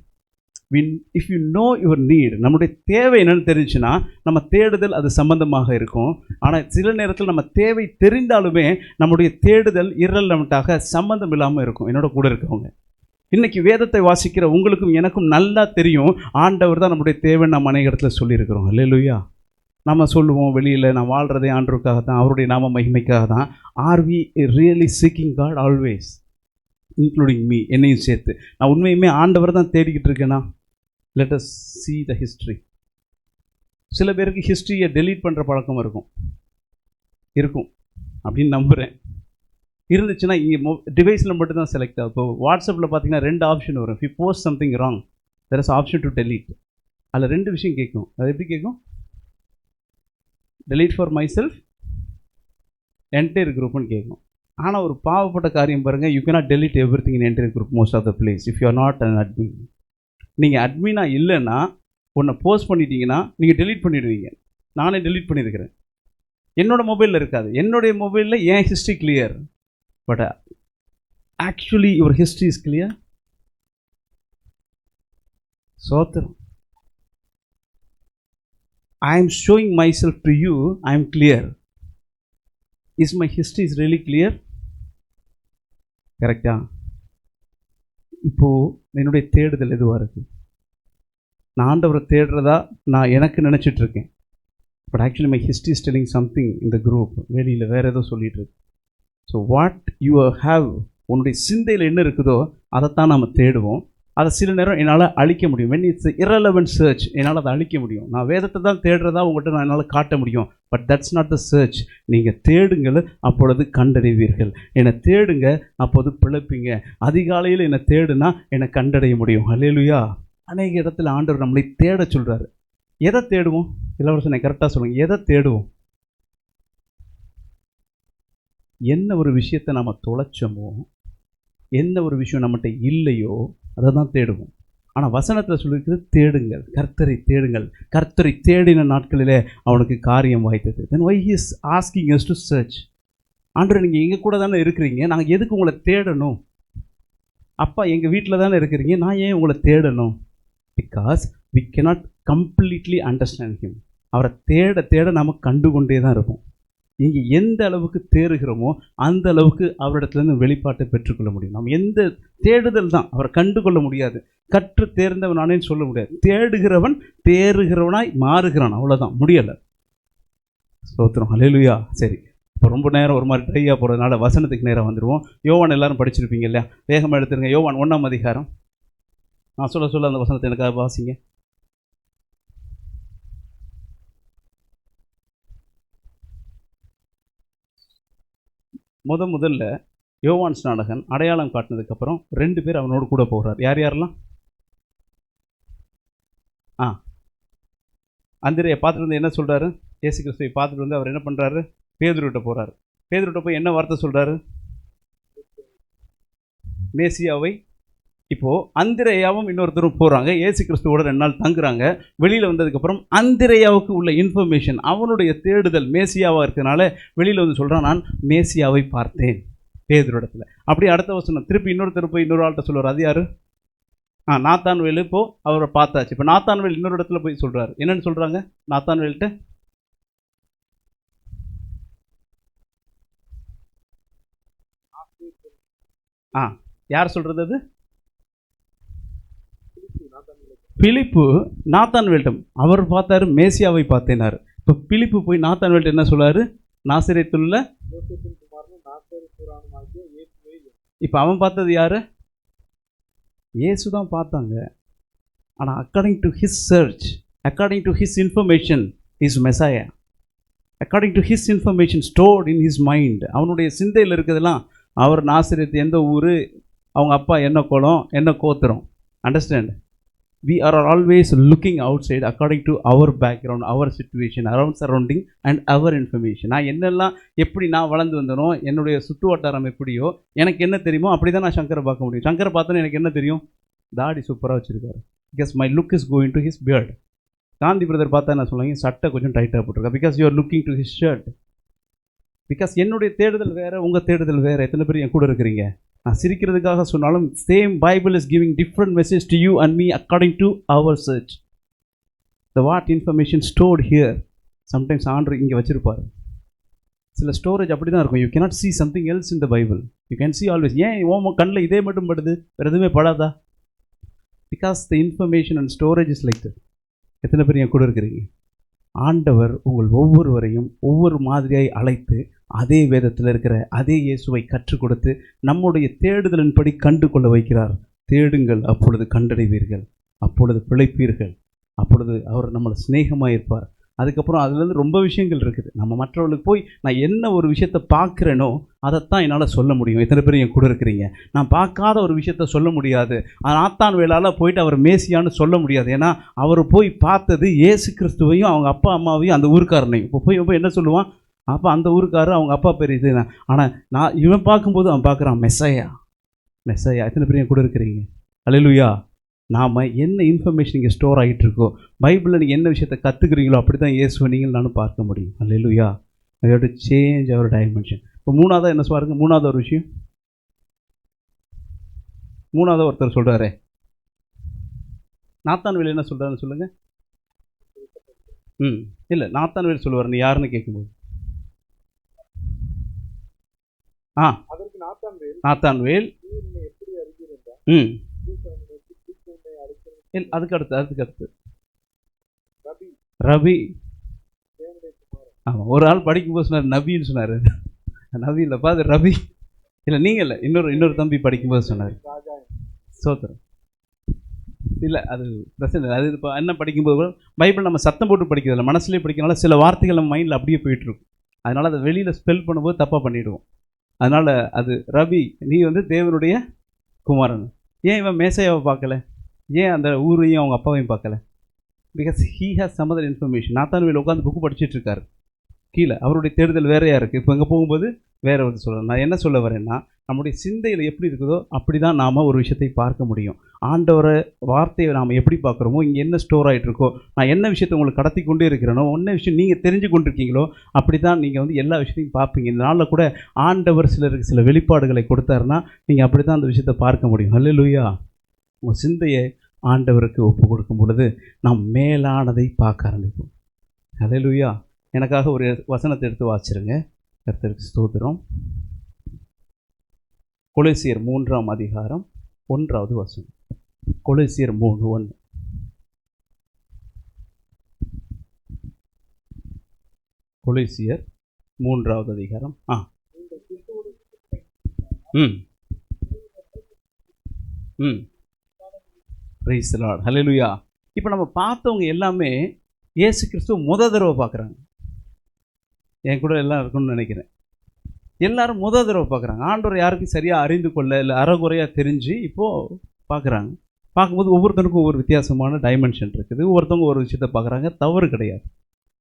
If you know your need, நம்முடைய தேவை என்னென்னு தெரிஞ்சுன்னா நம்ம தேடுதல் அது சம்பந்தமாக இருக்கும். ஆனால் சில நேரத்தில் நம்ம தேவை தெரிந்தாலுமே நம்முடைய தேடுதல் இரலவெண்ட்டாக சம்பந்தம் இல்லாமல் இருக்கும். என்னோட கூட இருக்கவங்க இன்றைக்கி வேதத்தை வாசிக்கிற உங்களுக்கும் எனக்கும் நல்லா தெரியும், ஆண்டவர் தான் நம்முடைய தேவைன்னு நம்ம அநேக இடத்துல சொல்லியிருக்கிறோம். அல்லேலூயா. நம்ம சொல்லுவோம் வெளியில், நான் வாழ்கிறதே ஆண்டவருக்காக தான், அவருடைய நாம மகிமைக்காக தான். Are we really seeking God always, including me, என்னையும் சேர்த்து? நான் உண்மையுமே ஆண்டவர் தான் தேடிக்கிட்டு இருக்கேன்னா? Let us see the history. சில பேருக்கு ஹிஸ்ட்ரியை டெலீட் பண்ணுற பழக்கம் இருக்கும் அப்படின்னு நம்புகிறேன். இருந்துச்சுன்னா இங்கே டிவைஸில் மட்டும் தான் செலக்ட் ஆகும். இப்போ வாட்ஸ்அப்பில் பார்த்தீங்கன்னா 2 ஆப்ஷன் வரும். If you post something wrong there is option to delete. அதில் 2 விஷயம் கேட்கும். அது எப்படி கேட்கும்? Delete for myself, entire குரூப்னு கேட்கும். ஆனால் ஒரு பாவப்பட்ட காரியம் பாருங்கள், you cannot delete everything in entire group most of the place if you are not an admin. நீங்கள் அட்மினாக இல்லைன்னா ஒன்றை போஸ்ட் பண்ணிட்டீங்கன்னா நீங்கள் டெலீட் பண்ணிடுவீங்க. நானே டெலீட் பண்ணியிருக்கிறேன். என்னோடய மொபைலில் இருக்காது, என்னுடைய மொபைலில் என் history clear. But actually your history is clear. Sotram. I am showing myself to you, I am clear. Is my history is really clear? Correct? இப்போ என்னுடைய தேடுதல் எதுவாக இருக்குது? நான் ஆண்டவரை தேடுறதா நான் எனக்கு நினச்சிட்டு இருக்கேன். But actually my history is telling something இந்த குரூப், வெளியில் வேறு ஏதோ சொல்லிகிட்டு இருக்கு. ஸோ வாட் யூ ஹாவ், உன்னுடைய சிந்தையில் என்ன இருக்குதோ அதைத்தான் நம்ம தேடுவோம். அதை சில நேரம் என்னால் அழிக்க முடியும். வென் இட்ஸ் இரலவெண்ட் சர்ச், என்னால் அதை அழிக்க முடியும். நான் வேதத்தை தான் தேடுறதா உங்கள்கிட்ட நான் என்னால் காட்ட முடியும். But that's not the church. நீங்கள் தேடுங்கள், அப்பொழுது கண்டடைவீர்கள். என்னை தேடுங்க, அப்போது பிழைப்பீங்க. அதிகாலையில் என்னை தேடுனா என்னை கண்டடைய முடியும். அல்லேலூயா. அநேக இடத்துல ஆண்டவர் நம்மளை தேட சொல்கிறாரு. எதை தேடுவோம்? இளவரசனை கரெக்டாக சொல்லுங்கள். எதை தேடுவோம்? என்ன ஒரு விஷயத்தை நம்ம தொலைச்சோமோ, என்ன ஒரு விஷயம் நம்மகிட்ட இல்லையோ அதை தான் தேடுவோம். ஆனால் வசனத்தில் சொல்லியிருக்கிறது தேடுங்கள், கர்த்தரை தேடுங்கள். கர்த்தரை தேடின நாட்களிலே அவனுக்கு காரியம் வாய்த்தது. Then why he is asking us to search. ஆண்டவர், நீங்கள் எங்கள் கூட தானே இருக்கிறீங்க, நாங்கள் எதுக்கு உங்களை தேடணும்? அப்பா எங்கள் வீட்டில் தானே இருக்கிறீங்க, நான் ஏன் உங்களை தேடணும்? Because we cannot completely understand him. அவரை தேட தேட நாம் கண்டுகொண்டே தான் இருப்போம். இங்கே எந்த அளவுக்கு தேடுகிறோமோ அந்த அளவுக்கு அவரிடத்துலேருந்து வெளிப்பாட்டை பெற்றுக்கொள்ள முடியும். நாம் எந்த தேடுதல் தான் அவரை கண்டுகொள்ள முடியாது. கற்று தேர்ந்தவனானேன்னு சொல்ல முடியாது. தேடுகிறவன் தேறுகிறவனாய் மாறுகிறான், அவ்வளோதான், முடியலை. ஸ்தோத்திரம். அல்லேலூயா. சரி, இப்போ ரொம்ப நேரம் ஒரு மாதிரி ட்ரையாக போகிறதுனால வசனத்துக்கு நேரம் வந்துடுவோம். யோவான் எல்லாரும் படிச்சிருப்பீங்க இல்லையா? வேகமாக எடுத்துருங்க. யோவான் 1ஆம் அதிகாரம். நான் சொல்ல அந்த வசனத்தை எனக்காக வாசிங்க. முதல்ல யோவான் ஸ்நானகன் அடையாளம் காட்டினதுக்கப்புறம் 2 பேர் அவனோடு கூட போகிறார். யார் யாரெல்லாம்? அந்திரையை பார்த்துட்டு வந்து என்ன சொல்கிறாரு? இயேசு கிறிஸ்துவை பார்த்துட்டு வந்து அவர் என்ன பண்ணுறாரு? பேதுருவிட்ட போகிறாரு. பேதுருவிட்ட போய் என்ன வார்த்தை சொல்கிறாரு? மேசியாவை. இப்போது அந்திரையாவும் இன்னொருத்தரும் போகிறாங்க, இயேசு கிறிஸ்துவோட 2 நாள் தங்குறாங்க. வெளியில் வந்ததுக்கப்புறம் அந்திரையாவுக்கு உள்ள இன்ஃபர்மேஷன், அவனுடைய தேடுதல் மேசியாவாக இருக்கிறதுனால வெளியில் வந்து சொல்கிறான், நான் மேசியாவை பார்த்தேன் பேதுருவிடத்தில். அப்படியே அடுத்த வசனம் திருப்பி இன்னொருத்தர் போய் இன்னொரு ஆள்கிட்ட சொல்லுவார். அது யார்? நாத்தான்வேலு. இப்போது அவரை பார்த்தாச்சு. இப்போ நாத்தான்வேல் இன்னொரு இடத்துல போய் சொல்கிறாரு. என்னென்னு சொல்கிறாங்க நாத்தான்வேல்கிட்ட? யார் சொல்கிறது? அது பிலிப்பு நாத்தான்வேல்டம். அவர் பார்த்தாரு, மேசியாவை பார்த்தேனார். இப்போ பிலிப்பு போய் நாத்தான்வேல்ட்ட என்ன சொல்றாரு? நாசரேத்துள்ள இப்போ அவன் பார்த்தது யாரு? இயேசு தான் பார்த்தாங்க. ஆனால் according to his search, according to his information is messiah. According to his information stored in his mind. அவனுடைய சிந்தையில் இருக்கிறதெல்லாம் அவர் நாசரேத்து எந்த ஊர், அவங்க அப்பா என்ன குலம், என்ன கோத்திரம். Understand? We are always looking outside according to our background, our situation, our surrounding and our information. நான் என்னெல்லாம் எப்படி நான் வளர்ந்து வந்தனோ, என்னுடைய சுற்று வட்டாரம் எப்படியோ, எனக்கு என்ன தெரியுமோ அப்படி தான் நான் சங்கரை பார்க்க முடியும். சங்கரை பார்த்தோன்னே எனக்கு என்ன தெரியும்? தாடி சூப்பராக வச்சுருக்காரு, because my look is going to his beard. Gandhi brother பார்த்தா என்ன சொல்லுவாங்க? சட்டை கொஞ்சம் டைட்டாக போட்டிருக்கா, because you are looking to his shirt. Because என்னுடைய தேடுதல் வேறு, உங்கள் தேடுதல் வேறு. எத்தனை பேர் என் கூட இருக்கிறீங்க? நான் சிரிக்கிறதுக்காக சொன்னாலும் same Bible is giving different message to you and me according to அவர் search. The what information stored here. Sometimes ஆண்டர் இங்கே வச்சுருப்பார். சில ஸ்டோரேஜ் அப்படி தான் இருக்கும். You cannot see something else in the Bible. You can see always. ஏன் ஓம கண்ணில் இதே மட்டும் படுது, வேறு எதுவுமே படாதா? Because the information and storage is like that. எத்தனை பேர் என் கூட இருக்கிறீங்க? ஆண்டவர் உங்கள் ஒவ்வொருவரையும் ஒவ்வொரு மாதிரியாய் அழைத்து அதே வேதத்தில் இருக்கிற அதே இயேசுவை கற்றுக் கொடுத்து நம்முடைய தேடுதலின்படி கண்டு கொள்ள வைக்கிறார். தேடுங்கள், அப்பொழுது கண்டடைவீர்கள், அப்பொழுது பிழைப்பீர்கள், அப்பொழுது அவர் நம்மளை சிநேகமாக இருப்பார். அதுக்கப்புறம் அதுலேருந்து ரொம்ப விஷயங்கள் இருக்குது. நம்ம மற்றவர்களுக்கு போய் நான் என்ன ஒரு விஷயத்தை பார்க்குறேனோ அதைத்தான் என்னால் சொல்ல முடியும். எத்தனை பேர் என் கூட இருக்கிறீங்க? நான் பார்க்காத ஒரு விஷயத்த சொல்ல முடியாது. நாத்தான் வேளால் போயிட்டு அவர் மேசியான்னு சொல்ல முடியாது. ஏன்னா அவர் போய் பார்த்தது இயேசு கிறிஸ்துவையும் அவங்க அப்பா அம்மாவையும் அந்த ஊருக்காரனையும். இப்போ போய் என்ன சொல்லுவான்? அப்போ அந்த ஊருக்காரர் அவங்க அப்பா பேர் இது. ஆனால் நான் இவன் பார்க்கும்போது அவன் பார்க்குறான் மெஸ்ஸையா. மெஸ்ஸையா. எத்தனை பேர் என் கூட இருக்கிறீங்க? அல்லேலூயா. நாம் என்ன இன்ஃபர்மேஷன் இங்கே ஸ்டோர் ஆகிட்டு இருக்கோ, பைபிளில் நீங்கள் என்ன விஷயத்தை கற்றுக்குறீங்களோ அப்படி தான் இயேசுவை நீங்கள் நானும் பார்க்க முடியும். Alleluia. I have to change our dimension. இப்போ மூணாவதாக என்ன சொல்லுவாருங்க? மூணாவது ஒரு விஷயம், மூணாவதாக ஒருத்தர் சொல்கிறாரே, நாத்தான்வேல் என்ன சொல்கிறாருன்னு சொல்லுங்கள். இல்லை, நாத்தான்வேல் சொல்லுவார். நீ யாருன்னு கேட்கும்போது நாத்தான்வேல் அதுக்கு அடுத்து ரவி. ஆமாம், ஒரு ஆள் படிக்கும்போது சொன்னார் நபின்னு சொன்னார். நபி இல்லைப்பா, அது ரவி. இல்லை நீங்கள் இல்லை, இன்னொரு தம்பி படிக்கும்போது சொன்னார். சோத்திரம். இல்லை, அது பிரச்சனை இல்லை. அது இப்போ என்ன படிக்கும்போது கூட பைபிள் நம்ம சத்தம் போட்டு படிக்கிறதில்ல, மனசுலேயே படிக்கிறனால சில வார்த்தைகள் நம்ம மைண்டில் அப்படியே போயிட்டுருக்கும். அதனால் அதை வெளியில் ஸ்பெல் பண்ணும்போது தப்பாக பண்ணிவிடுவோம். அதனால் அது ரவி, நீ தேவனுடைய குமாரன். ஏன் இவன் மேசையாவை பார்க்கல? ஏன் அந்த ஊரையும் அவங்க அப்பாவையும் பார்க்கல? Because he has some other information. நாத்தான்வேல் உட்காந்து புக்கு படிச்சுட்டு இருக்காரு கீழே. அவருடைய தேடுதல் வேறையாக இருக்குது. இப்போ இங்கே போகும்போது வேற சொல்கிறேன். நான் என்ன சொல்ல வரேன்னா, நம்முடைய சிந்தையில் எப்படி இருக்குதோ அப்படி தான் நாம் ஒரு விஷயத்தை பார்க்க முடியும். ஆண்டவரை வார்த்தையை நாம் எப்படி பார்க்குறோமோ, இங்கே என்ன ஸ்டோர் ஆகிட்டு இருக்கோ, நான் என்ன விஷயத்தை உங்களுக்கு கடத்தி கொண்டே இருக்கிறேனோ, என்ன விஷயம் நீங்கள் தெரிஞ்சு கொண்டிருக்கீங்களோ அப்படி தான் நீங்கள் எல்லா விஷயத்தையும் பார்ப்பீங்க. இந்த நாளில் கூட ஆண்டவர் சிலருக்கு சில வெளிப்பாடுகளை கொடுத்தாருன்னா நீங்கள் அப்படி தான் அந்த விஷயத்தை பார்க்க முடியும். அல்லேலூயா. உங்கள் சிந்தையை ஆண்டவருக்கு ஒப்பு கொடுக்கும் பொழுது நாம் மேலானதை பார்க்க ஆரம்பிப்போம். அல்லேலூயா. எனக்காக ஒரு வசனத்தை எடுத்து வாசிருங்க. கர்த்தருக்கு ஸ்தோத்திரம். கொலோசியர் 3ஆம் அதிகாரம் 1வது வசனம். கொலோசியர் 3:1. கொலோசியர் 3வது அதிகாரம். Praise the Lord. ஹல்லேலூயா. இப்போ நம்ம பார்த்தவங்க எல்லாமே இயேசு கிறிஸ்துவ தடவை பார்க்குறாங்க. என் கூட எல்லாம் இருக்குன்னு நினைக்கிறேன். எல்லாரும் தடவை பார்க்குறாங்க. ஆண்டவர் யாருக்கும் சரியாக அறிந்து கொள்ள இல்லை, அறகுறையாக தெரிஞ்சு இப்போது பார்க்குறாங்க. பார்க்கும்போது ஒவ்வொருத்தனுக்கும் ஒவ்வொரு வித்தியாசமான டைமென்ஷன் இருக்குது. ஒவ்வொருத்தவங்க ஒரு விஷயத்தை பார்க்குறாங்க, தவறு கிடையாது.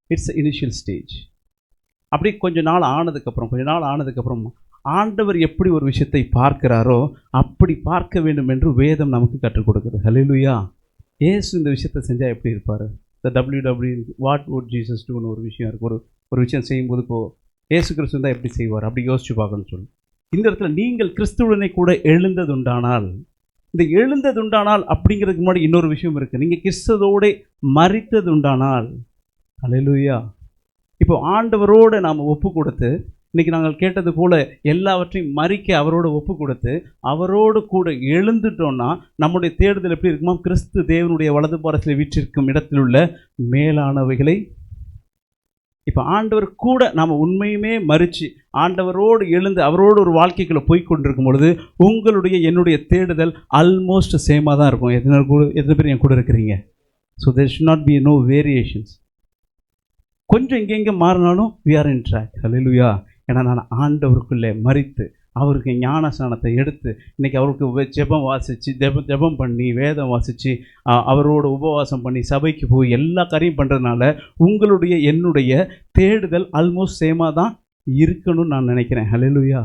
It's initial stage. அப்படி கொஞ்ச நாள் ஆனதுக்கப்புறம் ஆண்டவர் எப்படி ஒரு விஷயத்தை பார்க்கிறாரோ அப்படி பார்க்க வேண்டும் என்று வேதம் நமக்கு கற்றுக் கொடுக்குது. ஹல்லேலூயா. இயேசு இந்த விஷயத்தை செஞ்சால் எப்படி இருப்பார்? இந்த WW வாட் வுட் ஜீசஸ் டூன்னு ஒரு விஷயம் இருக்குது. ஒரு விஷயம் செய்யும்போது இப்போது இயேசு கிறிஸ்து தான் எப்படி செய்வார் அப்படி யோசிச்சு பார்க்கணும்னு சொல்லி இந்த இடத்துல நீங்கள் கிறிஸ்துவுடனே கூட எழுந்ததுண்டானால், இந்த எழுந்ததுண்டானால் அப்படிங்கிறதுக்கு முன்னாடி இன்னொரு விஷயம் இருக்குது. நீங்கள் கிறிஸ்துவோட மரித்ததுண்டானால், ஹல்லேலூயா. இப்போ ஆண்டவரோடு நாம் ஒப்பு கொடுத்து, இன்றைக்கி நாங்கள் கேட்டது போல் எல்லாவற்றையும் மறிக்க அவரோடு ஒப்பு கொடுத்து அவரோடு கூட எழுந்துட்டோன்னா நம்முடைய தேடுதல் எப்படி இருக்குமா? கிறிஸ்து தேவனுடைய வலது பாரத்தில் வீற்றிருக்கும் இடத்தில் உள்ள மேலானவைகளை. இப்போ ஆண்டவர் கூட நாம் உண்மையுமே மறித்து ஆண்டவரோடு எழுந்து அவரோடு ஒரு வாழ்க்கைக்குள்ளே போய் கொண்டிருக்கும் பொழுது உங்களுடைய என்னுடைய தேடுதல் ஆல்மோஸ்ட் சேமாக தான் இருக்கும். எத்தனை பேர் என் கூட இருக்கிறீங்க? So there should not be no variations. கொஞ்சம் இங்கே மாறினாலும் we are in track. ஹல்லேலூயா. ஏன்னா நான் ஆண்டவருக்குள்ளே மறித்து அவருக்கு ஞானஸ்நானத்தை எடுத்து இன்றைக்கி அவருக்கு ஜெபம் வாசித்து ஜெபம் பண்ணி வேதம் வாசித்து அவரோட உபவாசம் பண்ணி சபைக்கு போய் எல்லா காரியம் பண்ணுறதுனால உங்களுடைய என்னுடைய தேடுதல் ஆல்மோஸ்ட் சேமாக தான் இருக்கணும்னு நான் நினைக்கிறேன். ஹல்லேலூயா.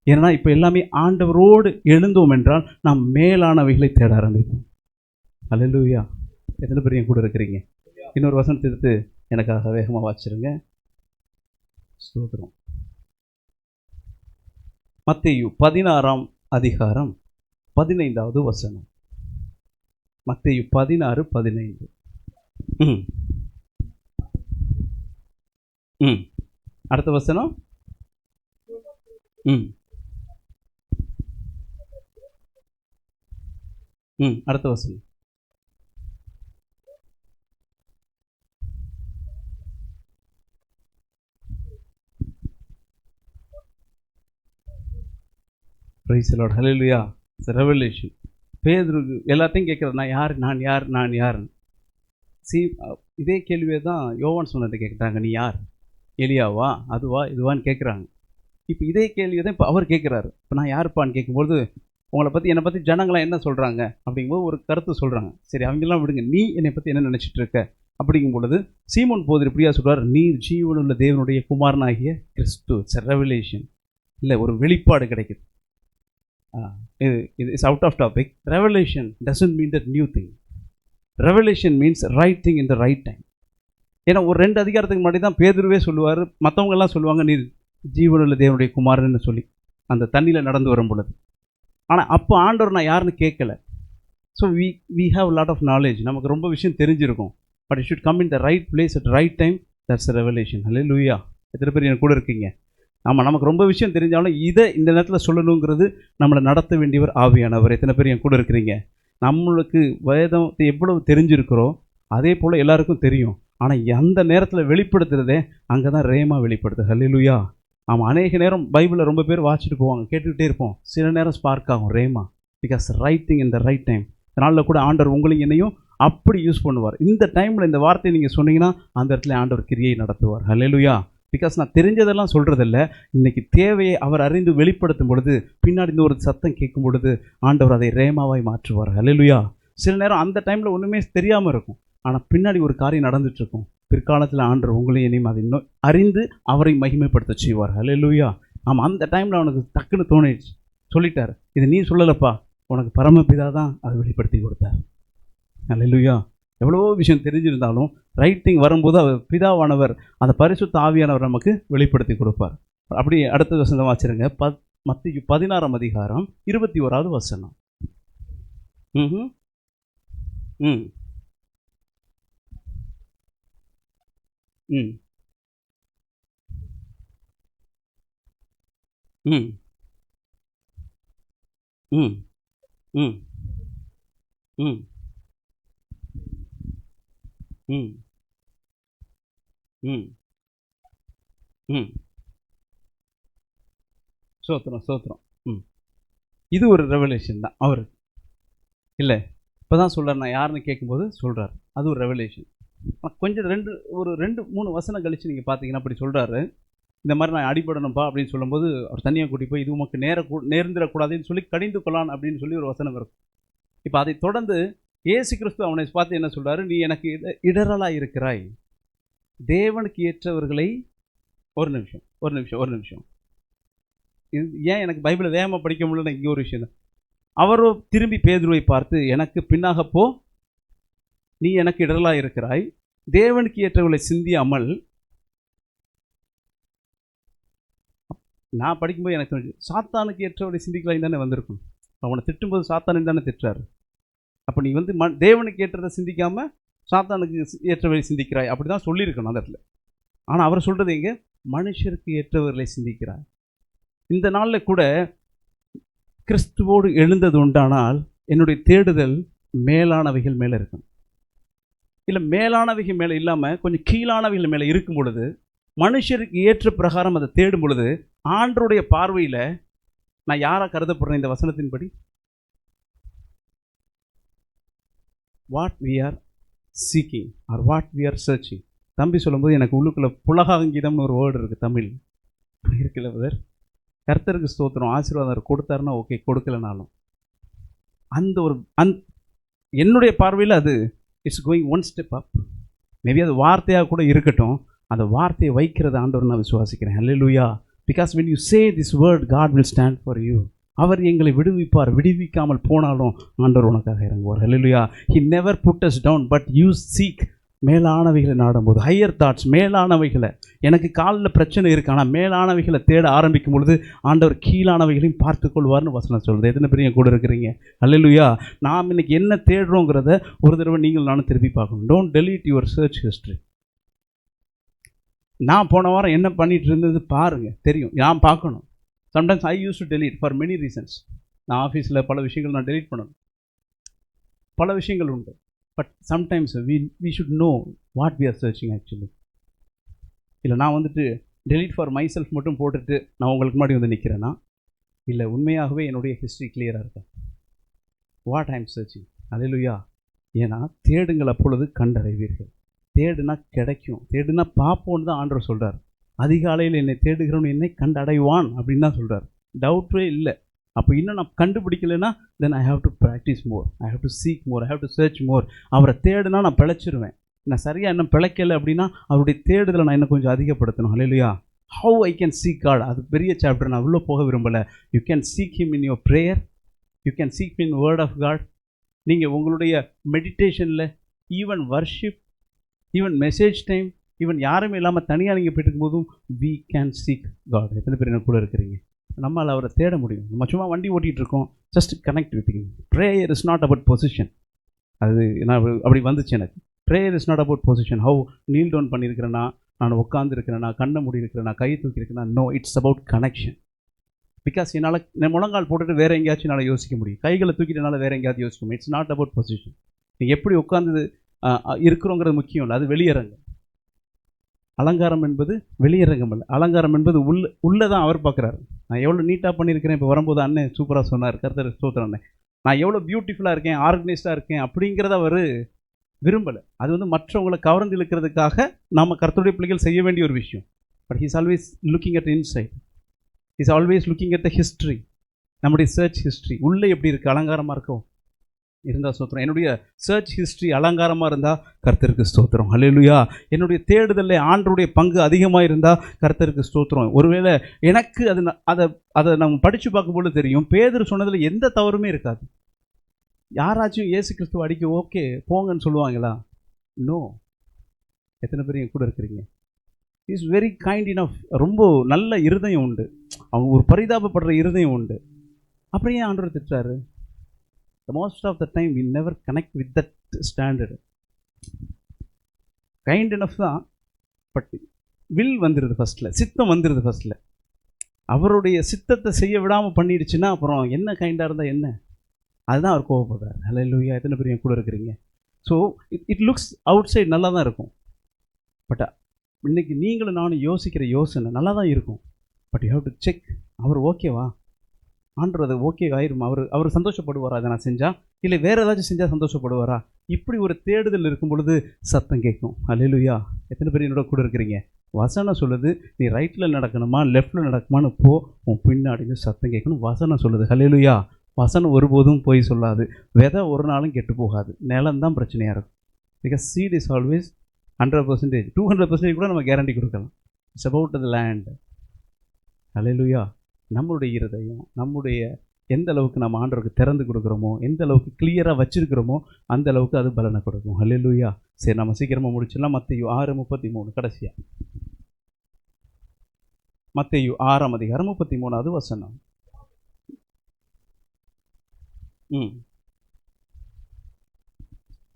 ஏன்னா இப்போ எல்லாமே ஆண்டவரோடு எழுந்தோம் என்றால் நாம் மேலானவைகளை தேட ஆரம்பிப்போம். ஹல்லேலூயா. எத்தனை பேர் என் கூட இருக்கிறீங்க? இன்னொரு வசனத்தை எடுத்து எனக்காக வேகமாக வாசிச்சிருங்க. ஸ்தோத்திரம். மத்தேயு 16ஆம் அதிகாரம் 15வது வசனம். மத்தேயு 16:15. அடுத்த வசனம். அடுத்த வசனம். Praise the Lord. Hallelujah. It's revelation. பேதுருக்கு எல்லாத்தையும் கேட்குறாரு, நான் யார். இதே கேள்வியை தான் யோவான் சொன்னதை கேட்குறாங்க. நீ யார்? எலியாவா? அதுவா இதுவான்னு கேட்குறாங்க. இப்போ இதே கேள்வியை தான் இப்போ அவர் கேட்குறாரு. இப்போ நான் யாருப்பான்னு கேட்கும்போது என்னை பற்றி ஜனங்களாம் என்ன சொல்கிறாங்க அப்படிங்கும்போது ஒரு கருத்து சொல்கிறாங்க. சரி, அவங்கெல்லாம் விடுங்க, நீ என்னை பற்றி என்ன நினச்சிட்டு இருக்க அப்படிங்கும் பொழுது சீமோன் பேதுரு இப்படியா சொல்கிறார், நீர் ஜீவனுள்ள தேவனுடைய குமாரனாகிய கிறிஸ்து. It's revelation. இல்லை, ஒரு வெளிப்பாடு கிடைக்குது. இது is out of topic. Revelation doesn't mean that new thing. Revelation means right thing in the right time. ஏன்னா ஒரு 2 அதிகாரத்துக்கு முன்னாடி தான் பேதுருவே சொல்லுவார், மற்றவங்கெல்லாம் சொல்லுவாங்க நீர் ஜீவனுள்ள தேவனுடைய குமாரன்னு சொல்லி அந்த தண்ணியில் நடந்து வரும் பொழுது. ஆனால் அப்போ ஆண்டவர் நான் யாருன்னு கேட்கல. So we have lot of knowledge. நமக்கு ரொம்ப விஷயம் தெரிஞ்சிருக்கும். But it should come in the right place at right time. That's revelation. Hallelujah. எத்தனை பேர் என் கூட இருக்கீங்க? ஆமாம், நமக்கு ரொம்ப விஷயம் தெரிஞ்சாலும் இதை இந்த நேரத்தில் சொல்லணுங்கிறது நம்மளை நடத்த வேண்டியவர் ஆவியானவர். எத்தனை பேர் என் கூட இருக்கிறீங்க? நம்மளுக்கு வேதத்தை எவ்வளவு தெரிஞ்சிருக்கிறோம் அதே போல் எல்லாருக்கும் தெரியும். ஆனால் அந்த நேரத்தில் வெளிப்படுத்துறதே அங்கே தான் ரேமா வெளிப்படுது. ஹல்லேலூயா. ஆமாம், அநேக நேரம் பைபிளை ரொம்ப பேர் வாசிச்சுட்டு போவாங்க, கேட்டுக்கிட்டே இருப்போம். சில நேரம் ஸ்பார்க் ஆகும் rhema. Because right thing in the right time. அதனால கூட ஆண்டவர் உங்களையும் என்னையும் அப்படி யூஸ் பண்ணுவார். இந்த டைமில் இந்த வார்த்தையை நீங்கள் சொன்னீங்கன்னா அந்த இடத்துல ஆண்டவர் கிரியை நடத்துவார். ஹல்லேலூயா. பிகாஸ் நான் தெரிஞ்சதெல்லாம் சொல்கிறதில்ல, இன்றைக்கி தேவையை அவர் அறிந்து வெளிப்படுத்தும் பொழுது பின்னாடி இந்த ஒரு சத்தம் கேட்கும் பொழுது ஆண்டவர் அதை ரேமாவாய் மாற்றுவார். ஹல்லேலூயா. சில நேரம் அந்த டைமில் ஒன்றுமே தெரியாமல் இருக்கும், ஆனால் பின்னாடி ஒரு காரியம் நடந்துகிட்ருக்கும். பிற்காலத்தில் ஆண்டவர் உங்களையும் என்னையும் அதை இன்னும் அறிந்து அவரை மகிமைப்படுத்த செய்வார். ஹல்லேலூயா. ஆமாம், அந்த டைமில் அவனுக்கு டக்குன்னு தோணிடுச்சு, சொல்லிட்டார், இது நீ சொல்லலப்பா, உனக்கு பரமபிதா தான் அதை வெளிப்படுத்தி கொடுத்தார். ஹல்லேலூயா. எவ்வளவோ விஷயம் தெரிஞ்சிருந்தாலும் ரைட்டிங் வரும்போது அவர் பிதாவானவர் அந்த பரிசுத்த ஆவியானவர் நமக்கு வெளிப்படுத்தி கொடுப்பார். அப்படி அடுத்த வசனம் வாசிருங்க. மத்தேயு 16ஆம் அதிகாரம் 21வது வசனம். ம் ம் ம் ம் ம் ம் ம் ம் ம் ம் சோத்திரம். இது ஒரு ரெவலேஷன் தான். அவர் இல்லை இப்போ தான் சொல்கிறார், நான் யாருன்னு கேட்கும்போது சொல்கிறார், அது ஒரு ரெவலேஷன். கொஞ்சம் 2-3 வசனம் கழித்து நீங்கள் பார்த்தீங்கன்னா அப்படி சொல்கிறாரு, இந்த மாதிரி நான் அடிபடணும்ப்பா அப்படின்னு சொல்லும்போது அவர் தனியாக கூட்டி போய் இது உமக்கு நேர்ந்துடக்கூடாதுன்னு சொல்லி கடிந்து கொள்ளான் அப்படின்னு சொல்லி ஒரு வசனம் இருக்கும். இப்போ அதை தொடர்ந்து இயேசு கிறிஸ்து அவனை பார்த்து என்ன சொல்றாரு, நீ எனக்கு இடரலாக இருக்கிறாய். தேவனுக்கு ஏற்றவர்களை ஒரு நிமிஷம் இது ஏன் எனக்கு பைபிளை வேகமாக படிக்க முடியல, இங்கே ஒரு விஷயம் தான். அவரோ திரும்பி பேதுருவை பார்த்து, எனக்கு பின்னாக போ, நீ எனக்கு இடரலாக இருக்கிறாய், தேவனுக்கு ஏற்றவர்களை சிந்தியாமல். நான் படிக்கும்போது எனக்கு தோணுச்சு, சாத்தானுக்கு ஏற்றவர்களை சிந்திக்கலான்னு தானே வந்திருக்கும். அவனை திட்டும்போது சாத்தானு தானே திட்டுறாரு. அப்போ நீ வந்து தேவனுக்கு ஏற்றதை சிந்திக்காம சாத்தானுக்கு ஏற்றவர்களை சிந்திக்கிறாய், அப்படி தான் சொல்லியிருக்கணும் அந்த இடத்துல. ஆனால் அவர் சொல்கிறது எங்கே, மனுஷருக்கு ஏற்றவர்களை சிந்திக்கிறார். இந்த நாளில் கூட கிறிஸ்துவோடு எழுந்தது உண்டானால் என்னுடைய தேடுதல் மேலானவைகள் மேலே இருக்கும். இல்லை மேலானவைகள் மேலே இல்லாமல் கொஞ்சம் கீழானவைகள் மேலே இருக்கும் பொழுது, மனுஷருக்கு ஏற்ற பிரகாரம் அதை தேடும் பொழுது, ஆண்டருடைய பார்வையில் நான் யாராக கருதப்படுறேன் இந்த வசனத்தின்படி? What we are seeking or what we are searching. தம்பி சொல்லும்போது எனக்கு உள்ளுக்குள்ளே புலகாங்கிதம்னு ஒரு வேர்டு இருக்குது தமிழ் இருக்குல்ல பிரதர். கர்த்தருக்கு ஸ்தோத்திரம், ஆசீர்வாதம் கொடுத்தாருன்னா ஓகே, கொடுக்கலனாலும் அந்த ஒரு என்னுடைய பார்வையில் அது it's going one step up. Maybe அது வார்த்தையாக கூட இருக்கட்டும், அந்த வார்த்தையை வைக்கிறது ஆண்டவர் நான் விசுவாசிக்கிறேன். Hallelujah. Because when you say this word, God will stand for you. அவர் எங்களை விடுவிப்பார். விடுவிக்காமல் போனாலும் ஆண்டவர் உனக்காக இறங்குவார். Hallelujah. He never put us down, but you seek மேலானவைகளை நாடும்போது, ஹையர் தாட்ஸ், மேலானவைகளை. எனக்கு காலில் பிரச்சனை இருக்கு, ஆனால் மேலானவைகளை தேட ஆரம்பிக்கும் பொழுது ஆண்டவர் கீழானவைகளையும் பார்த்துக்கொள்வார்னு வசனம் சொல்லுது. எத்தனை பேர் கூட இருக்கிறீங்க? ஹல்லேலூயா. நாம் இன்னைக்கு என்ன தேடுறோங்கிறத ஒரு தடவை நீங்கள் நானும் திருப்பி பார்க்கணும். Don't delete your search history. நான் போன வாரம் என்ன பண்ணிட்டு இருந்தது பாருங்கள், தெரியும், நான் பார்க்கணும். Sometimes I use to delete for many reasons. நான் ஆஃபீஸில் பல விஷயங்கள் நான் delete பண்ணணும், பல விஷயங்கள் உண்டு. But sometimes we should know what we are searching actually. இல்லை நான் வந்துட்டு delete ஃபார் மை செல்ஃப் மட்டும் போட்டுட்டு நான் உங்களுக்கு முன்னாடி வந்து நிற்கிறேன்னா, இல்லை உண்மையாகவே என்னுடைய ஹிஸ்ட்ரி கிளியராக இருக்கா, வாட் ஐ எம் சர்ச்சிங். ஹல்லேலூயா. ஏன்னா தேடுங்கள் அப்பொழுது கண்டடைவீர்கள். தேடுனா கிடைக்கும், தேடுனா பார்ப்போன்னு தான் ஆண்டவர் சொல்கிறார். அதிகாலையில் என்னை தேடுகிறவன் என்னை கண்டடைவான் அப்படின்னு தான் சொல்கிறார். டவுட்டே இல்லை. அப்போ இன்னும் நான் கண்டுபிடிக்கலைன்னா then I have to practice more, I have to seek more, I have to search more. அவரை தேடுனா நான் பிழைச்சிருவேன். நான் சரியாக இன்னும் பிழைக்கலை அப்படின்னா அவருடைய தேடுதலை நான் இன்னும் கொஞ்சம் அதிகப்படுத்தணும். Hallelujah. How I can seek God, அது பெரிய சாப்டர், நான் உள்ளே போக விரும்பலை. You can seek him in your prayer, you can seek in word of God. நீங்கள் உங்களுடைய மெடிடேஷனில், even worship, even message time, even யாருமே இல்லாமல் தனியாக நீங்கள் போயிட்டு இருக்கும்போதும் வி கேன் சீக் காட். எத்தனை பேர் என்ன கூட இருக்கிறீங்க? நம்மளால் அவரை தேட முடியும். நம்ம சும்மா வண்டி ஓட்டிகிட்டு இருக்கோம், just connect with him. Prayer is not about position. அது நான் அப்படி வந்துச்சு எனக்கு. Prayer is not about position. How kneel down பண்ணியிருக்கிறேன்னா, நான் உட்காந்து இருக்கிறேன்னா, கண்ணை மூடி இருக்கிறேன்னா, கை தூக்கி இருக்கிறேன்னா, no, it's about connection. Because என்னால் முழங்கால் போட்டுட்டு வேறு எங்கேயாச்சும் என்னால் யோசிக்க முடியும், கைகளை தூக்கிட்டனால வேறு எங்கேயாவது யோசிக்க முடியும். It's not about position. நீங்கள் எப்படி உட்காந்து இருக்கிறோங்கிறது முக்கியம் இல்லை, அது வெளியரங்கம். அலங்காரம் என்பது வெளியரங்கம் இல்லை, அலங்காரம் என்பது உள்ளே தான் அவர் பார்க்குறாரு. நான் எவ்வளோ நீட்டாக பண்ணியிருக்கிறேன். இப்போ வரும்போது அண்ணன் சூப்பராக சொன்னார், கர்த்தர் ஸ்தோத்திரம் அண்ணன், நான் எவ்வளோ பியூட்டிஃபுல்லாக இருக்கேன், ஆர்கனைஸ்டாக இருக்கேன் அப்படிங்கிறத அவர் விரும்பலை. அது வந்து மற்றவங்களை கவர்ந்து இழுக்கிறதுக்காக நம்ம கர்த்தருடைய பிள்ளைகள் செய்ய வேண்டிய ஒரு விஷயம். But he's always looking at inside, he's always looking at the history. நம்முடைய சர்ச் ஹிஸ்ட்ரி உள்ளே எப்படி இருக்குது, அலங்காரமாக இருக்கும் இருந்தால் ஸ்தோத்திரம். என்னுடைய சர்ச் ஹிஸ்ட்ரி அலங்காரமாக இருந்தால் கர்த்தருக்கு ஸ்தோத்திரம். ஹல்லேலூயா. என்னுடைய தேடுதலில் ஆண்டருடைய பங்கு அதிகமாக இருந்தால் கர்த்தருக்கு ஸ்தோத்திரம். ஒருவேளை எனக்கு அதை நம்ம படித்து பார்க்கும்போது தெரியும், பேதுரு சொன்னதில் எந்த தவறுமே இருக்காது. யாராச்சும் இயேசு கிறிஸ்துவ அடிக்க ஓகே போங்கன்னு சொல்லுவாங்களா? நோ. எத்தனை பேர் என் கூட இருக்கிறீங்க? Is very kind enough. ரொம்ப நல்ல இருதயம் உண்டு, அவங்க ஒரு பரிதாபப்படுற இருதயம் உண்டு. அப்படியே ஆண்டவர் திட்டுறாரு. Most of the time we never connect with that standard. Kind enough தான், பட் வில் வந்துடுது ஃபஸ்ட்டில், சித்தம் வந்துடுது ஃபஸ்ட்டில். அவருடைய சித்தத்தை செய்ய விடாமல் பண்ணிடுச்சுன்னா அப்புறம் என்ன கைண்டாக இருந்தால் என்ன, அதுதான் அவர் கோவப்படுறார். ஹல்லேலூயா. எத்தனை பேர் என் கூட இருக்கிறீங்க? So it looks outside நல்லா தான் இருக்கும், பட் இன்னைக்கு நீங்களும் நானும் யோசிக்கிற யோசனை நல்லா தான் இருக்கும். But you have to check, அவர் ஓகேவா, ஆண்டவர் அது ஓகே ஆயிரும், அவர் சந்தோஷப்படுவாரா அதை நான் செஞ்சால், இல்லை வேறு ஏதாச்சும் செஞ்சால் சந்தோஷப்படுவாரா? இப்படி ஒரு தேடுதல் இருக்கும் பொழுது சத்தம் கேட்கும். ஹல்லேலூயா. எத்தனை பேர் என்னோட கூட இருக்கிறீங்க? வசனம் சொல்லுது, நீ ரைட்டில் நடக்கணுமா லெஃப்டில் நடக்குமான்னு போ, உன் பின்னாடி சத்தம் கேட்கணும். வசனம் சொல்லுது. ஹல்லேலூயா. வசனம் ஒருபோதும் போய் சொல்லாது. விதை ஒரு நாளும் கெட்டு போகாது. நிலம்தான் பிரச்சனையாக இருக்கும். பிகாஸ் சீட் இஸ் ஆல்வேஸ் 100%, 200% கூட நம்ம கேரண்டி கொடுக்கலாம். It's about the land. Hallelujah. நம்மளுடைய இருதயம், நம்முடைய எந்த அளவுக்கு நம்ம ஆண்டவருக்கு திறந்து கொடுக்குறோமோ, எந்த அளவுக்கு கிளியராக வச்சுருக்கிறோமோ, அந்த அளவுக்கு அது பலனை கொடுக்கும். ஹல்லேலூயா. சரி, நம்ம சீக்கிரமாக முடிச்சிடலாம். மத்தேயு 6:33 கடைசியாக. மத்தேயு 6:33 வசனம்.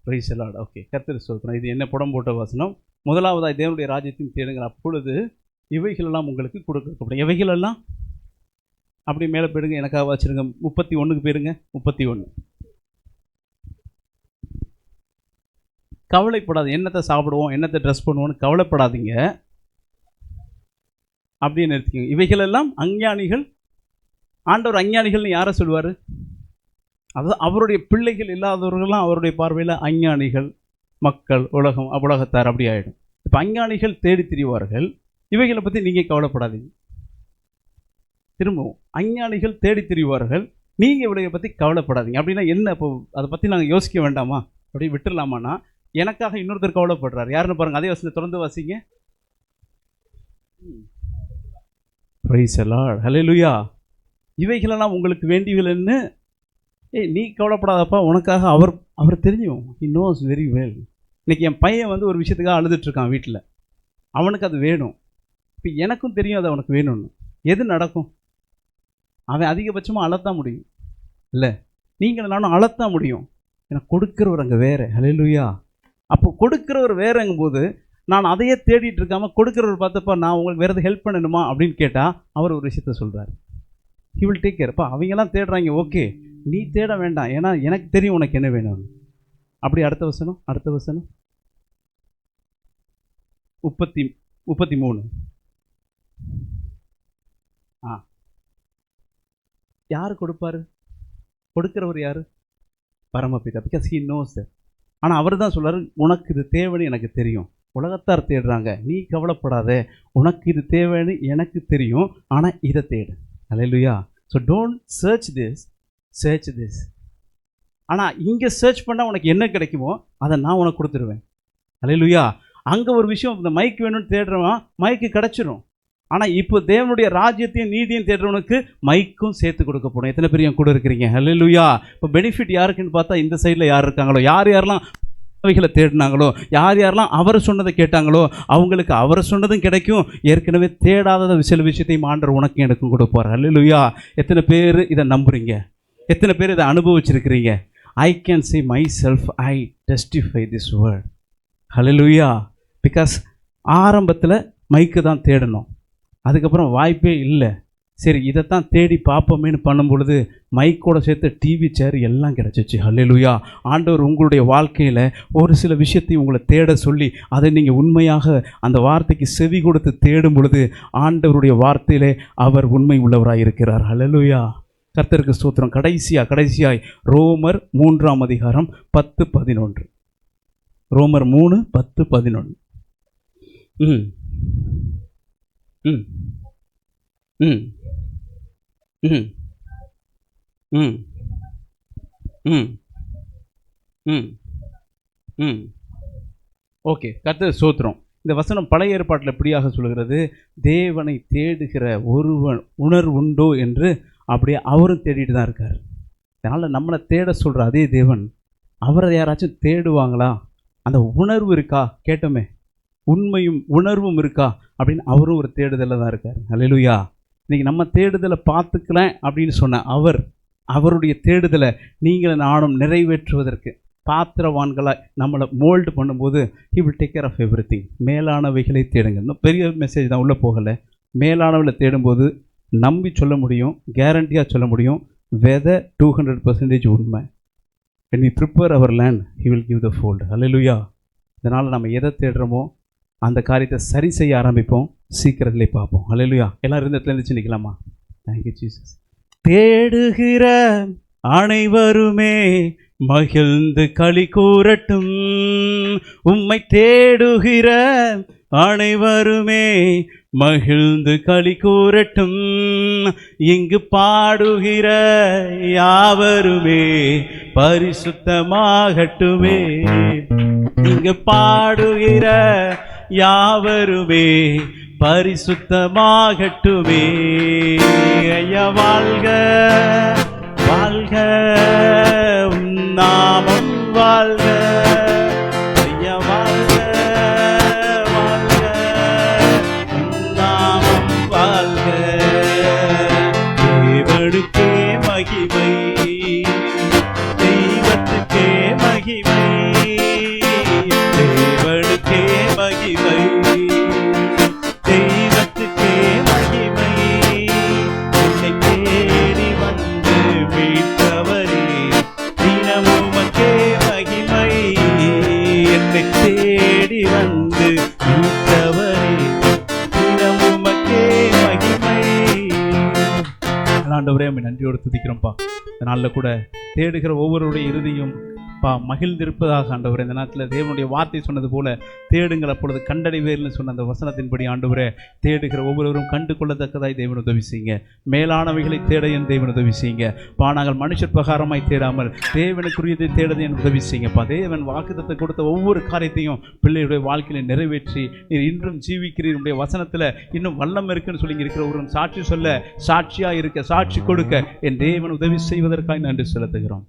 Praise the Lord. ஓகே, கர்த்தர் ஸ்தோத்திரம். இது என்ன புடம் போட்ட வசனம்? முதலாவதாய் தேவனுடைய ராஜ்யத்தையும் தேடுங்கள், அப்பொழுது இவைகளெல்லாம் உங்களுக்கு கொடுக்கப்படும். எவைகளெல்லாம்? அப்படி மேலே போயிடுங்க, எனக்காக வச்சுருங்க. 31க்கு போயிருங்க. 31. கவலைப்படாது. என்னத்தை சாப்பிடுவோம், என்னத்தை ட்ரெஸ் பண்ணுவோன்னு கவலைப்படாதீங்க. அப்படியே நிறுத்திக்கோங்க. இவைகளெல்லாம் அஞ்ஞானிகள். ஆண்டவர் அஞ்ஞானிகள்னு யாரை சொல்லுவார்? அதாவது அவருடைய பிள்ளைகள் இல்லாதவர்கள்லாம் அவருடைய பார்வையில் அஞ்ஞானிகள், மக்கள், உலகம், உலகத்தார் அப்படி ஆகிடும். இப்போ அஞ்ஞானிகள் தேடி திரிவார்கள். இவைகளை பற்றி நீங்கள் கவலைப்படாதீங்க. திரும்பவும், அஞ்ஞானிகள் தேடி திரிவார்கள், நீங்கள் இவளையை பற்றி கவலைப்படாதீங்க. அப்படின்னா என்ன? இப்போ அதை பற்றி நாங்கள் யோசிக்க வேண்டாமா? அப்படி விட்டுடலாமான்னா, எனக்காக இன்னொருத்தர் கவலைப்படுறார். யாருன்னு பாருங்கள். அதே வசனத்தை தொடர்ந்து வாசிங்க. Praise the Lord. ஹல்லேலூயா. இவைகளெல்லாம் உங்களுக்கு வேண்டியவள்னு நீ கவலைப்படாதப்பா, உனக்காக அவர் தெரியும். He knows very well. இன்னைக்கு என் பையன் வந்து ஒரு விஷயத்துக்காக அழுதுட்டுருக்கான் வீட்டில். அவனுக்கு அது வேணும். இப்போ எனக்கும் தெரியும் அது அவனுக்கு வேணும்னு. எது நடக்கும்? அவன் அதிகபட்சமாக அழத்தான் முடியும். இல்லை, நீங்கள் நானும் அழத்தான் முடியும். எனக்கு கொடுக்குறவர் அங்கே வேறு. ஹல்லேலூயா. அப்போ கொடுக்குறவர் வேறங்கும்போது நான் அதையே தேடிட்டு இருக்காமல் கொடுக்குறவர் பார்த்தப்பா நான் உங்களுக்கு வேறு எதாவது ஹெல்ப் பண்ணணுமா அப்படின்னு கேட்டால் அவர் ஒரு விஷயத்த சொல்கிறார். He will take care. அப்பா அவங்கெல்லாம் தேடுறாங்க, ஓகே, நீ தேட வேண்டாம், ஏன்னா எனக்கு தெரியும் உனக்கு என்ன வேணும். அப்படி அடுத்த வசனம் 33. யார் கொடுப்பாரு? கொடுக்கிறவர் யாரு? பரமபிதா. Because he knows. ஆனால் அவர் தான் சொல்றாரு, உனக்கு இது தேவைன்னு எனக்கு தெரியும். உலகத்தார் தேடுறாங்க, நீ கவலைப்படாத, உனக்கு இது தேவைன்னு எனக்கு தெரியும், ஆனால் இதை தேடு. Hallelujah. So don't search this. ஆனால் இங்கே சர்ச் பண்ணால் உனக்கு என்ன கிடைக்குமோ அதை நான் உனக்கு கொடுத்துருவேன். ஹல்லேலூயா. அங்கே ஒரு விஷயம், இந்த மைக் வேணும்னு தேடுறவன் மைக்கு கிடச்சிரும். ஆனால் இப்போ தேவனுடைய ராஜ்யத்தையும் நீதியும் தேடுறவனுக்கு மைக்கும் சேர்த்து கொடுக்கப்படும். எத்தனை பேர் என் கூட இருக்கிறீங்க? ஹல்லேலூயா. இப்போ பெனிஃபிட் யாருக்குன்னு பார்த்தா, இந்த சைடில் யார் இருக்காங்களோ, யாரெல்லாம் அவைகளை தேடினாங்களோ, யாரெல்லாம் அவர் சொன்னதை கேட்டாங்களோ, அவங்களுக்கு அவர் சொன்னதும் கிடைக்கும். ஏற்கனவே தேடாத சில விஷயத்தையும் ஆண்டவர் உனக்கும் எனக்கும் கொடுப்பார். ஹல்லேலூயா. எத்தனை பேர் இதை நம்புறீங்க? எத்தனை பேர் இதை அனுபவிச்சிருக்கிறீங்க? I can say myself, I testify this word. Hallelujah. Because ஆரம்பத்தில் மைக்கு தான் தேடணும், அதுக்கப்புறம் வாய்ப்பே இல்லை. சரி, இதைத்தான் தேடி பார்ப்போமேன்னு பண்ணும் பொழுது மைக்கோட சேர்த்து டிவி சேர் எல்லாம் கிடச்சிச்சு. ஹல்லேலூயா. ஆண்டவர் உங்களுடைய வாழ்க்கையில் ஒரு சில விஷயத்தையும் உங்களை தேட சொல்லி அதை நீங்கள் உண்மையாக அந்த வார்த்தைக்கு செவி கொடுத்து தேடும் பொழுது ஆண்டவருடைய வார்த்தையிலே அவர் உண்மை உள்ளவராக இருக்கிறார். ஹல்லேலூயா. கர்த்தருக்கு ஸ்தோத்திரம். கடைசியாய் ரோமர் 3:10-11. ரோமர் 3:10-11. ம் ம் ம் ம் ம் ம் ம் ம் ஓகே. கர்த்தர் ஸ்தோத்திரம். இந்த வசனம் பழைய ஏற்பாட்டில் எப்படியாக சொல்கிறது? தேவனை தேடுகிற ஒருவன் உணர்வுண்டோ என்று அப்படியே அவரும் தேடிட்டு தான் இருக்கார். அதனால் நம்மளை தேட சொல்கிற அதே தேவன் அவரை யாராச்சும் தேடுவாங்களா? அந்த உணர்வு இருக்கா? கேட்டோமே, உண்மையும் உணர்வும் இருக்கா அப்படின்னு அவரும் ஒரு தேடுதலில் தான் இருக்கார். ஹல்லேலூயா. இன்றைக்கி நம்ம தேடுதலை பார்த்துக்கலாம் அப்படின்னு சொன்ன அவருடைய தேடுதலை நீங்கள் நானும் நிறைவேற்றுவதற்கு பாத்திரவான்களாக நம்மளை மோல்டு பண்ணும்போது he will take care of everything. மேலானவைகளை தேடுங்க. இன்னும் பெரிய மெசேஜ் தான், உள்ளே போகலை. மேலானவைகளை தேடும்போது நம்பி சொல்ல முடியும், கேரண்டியாக சொல்ல முடியும், வெதை 200% உண்மை. when we prepare our land he will give the fold. ஹல்லேலூயா. இதனால் நம்ம எதை தேடுறோமோ அந்த காரியத்தை சரி செய்ய ஆரம்பிப்போம், சீக்கிரத்திலே பார்ப்போம். ஹல்லேலூயா. எல்லாரும் இருந்த இடத்துல இருந்துச்சு நிற்கலாமா? Thank you Jesus. தேடுகிற அனைவருமே மகிழ்ந்து களி கூறட்டும், உம்மை தேடுகிற அனைவருமே மகிழ்ந்து களி கூறட்டும். இங்கு பாடுகிற யாவருமே பரிசுத்தமாகட்டுமே. இங்கு பாடுகிற யாவருமே பரிசுத்தமாகட்டுமே. ஐயா வாழ்க வாழ்க உன் நாமம் வாழ்க. ஐயா வாழ்க வாழ்க உன் நாமம் வாழ்க. தேவனுக்கே மகிமை, தெய்வத்துக்கே மகிமை, தேவனுக்கே மகிமை, தெய்வத்துக்கே மகிமை. என்னை தேடி வந்து மீட்டவரே தினமும் உமக்கே மகிமை. என்னை தேடி வந்து மீட்டவரே தினமும் உமக்கே மகிமை. ஆண்டவரே உம்மை நன்றியோடு துதிக்கிறோம்ப்பா. இந்த நாளில் கூட தேடுகிற ஒவ்வொருடைய இறுதியும் மகிழ்ந்திருப்பதாக ஆண்டவரே. இந்த நேரத்தில் தேவனுடைய வார்த்தை சொன்னது போல தேடுங்கள் அப்பொழுது கண்டடைவேர்னு சொன்ன அந்த வசனத்தின்படி ஆண்டவரே தேடுகிற ஒவ்வொருவரும் கண்டு கொள்ளத்தக்கதாய் தேவன் உதவி செய்யுங்க. மேலானவைகளை தேட என் தேவன் உதவி செய்யுங்க. நாங்கள் மனுஷர் பிரகாரமாய் தேடாமல் தேவனுக்குரியதை தேட என் உதவி செய்யுங்கப்பா. தேவன் வாக்குத்தத்தை கொடுத்த ஒவ்வொரு காரியத்தையும் பிள்ளையுடைய வாழ்க்கையில நிறைவேற்றி நீர் இன்றும் ஜீவிக்கிறீர். உடைய வசனத்தில் இன்னும் வல்லம் இருக்குன்னு சொல்லி இருக்கிற ஒரு சாட்சி சொல்ல, சாட்சியாக இருக்க, சாட்சி கொடுக்க என் தேவன் உதவி செய்வதற்காக நன்றி செலுத்துகிறோம்.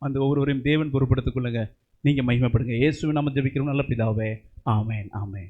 அந்த ஒவ்வொருவரையும் தேவன் பொறுப்படுத்திக் கொள்ளுங்க. நீங்க மகிமைப்படுங்க. இயேசுவின் நாமத்தில் ஜெபிக்கிறோம் நல்ல பிதாவே. ஆமென் ஆமென்.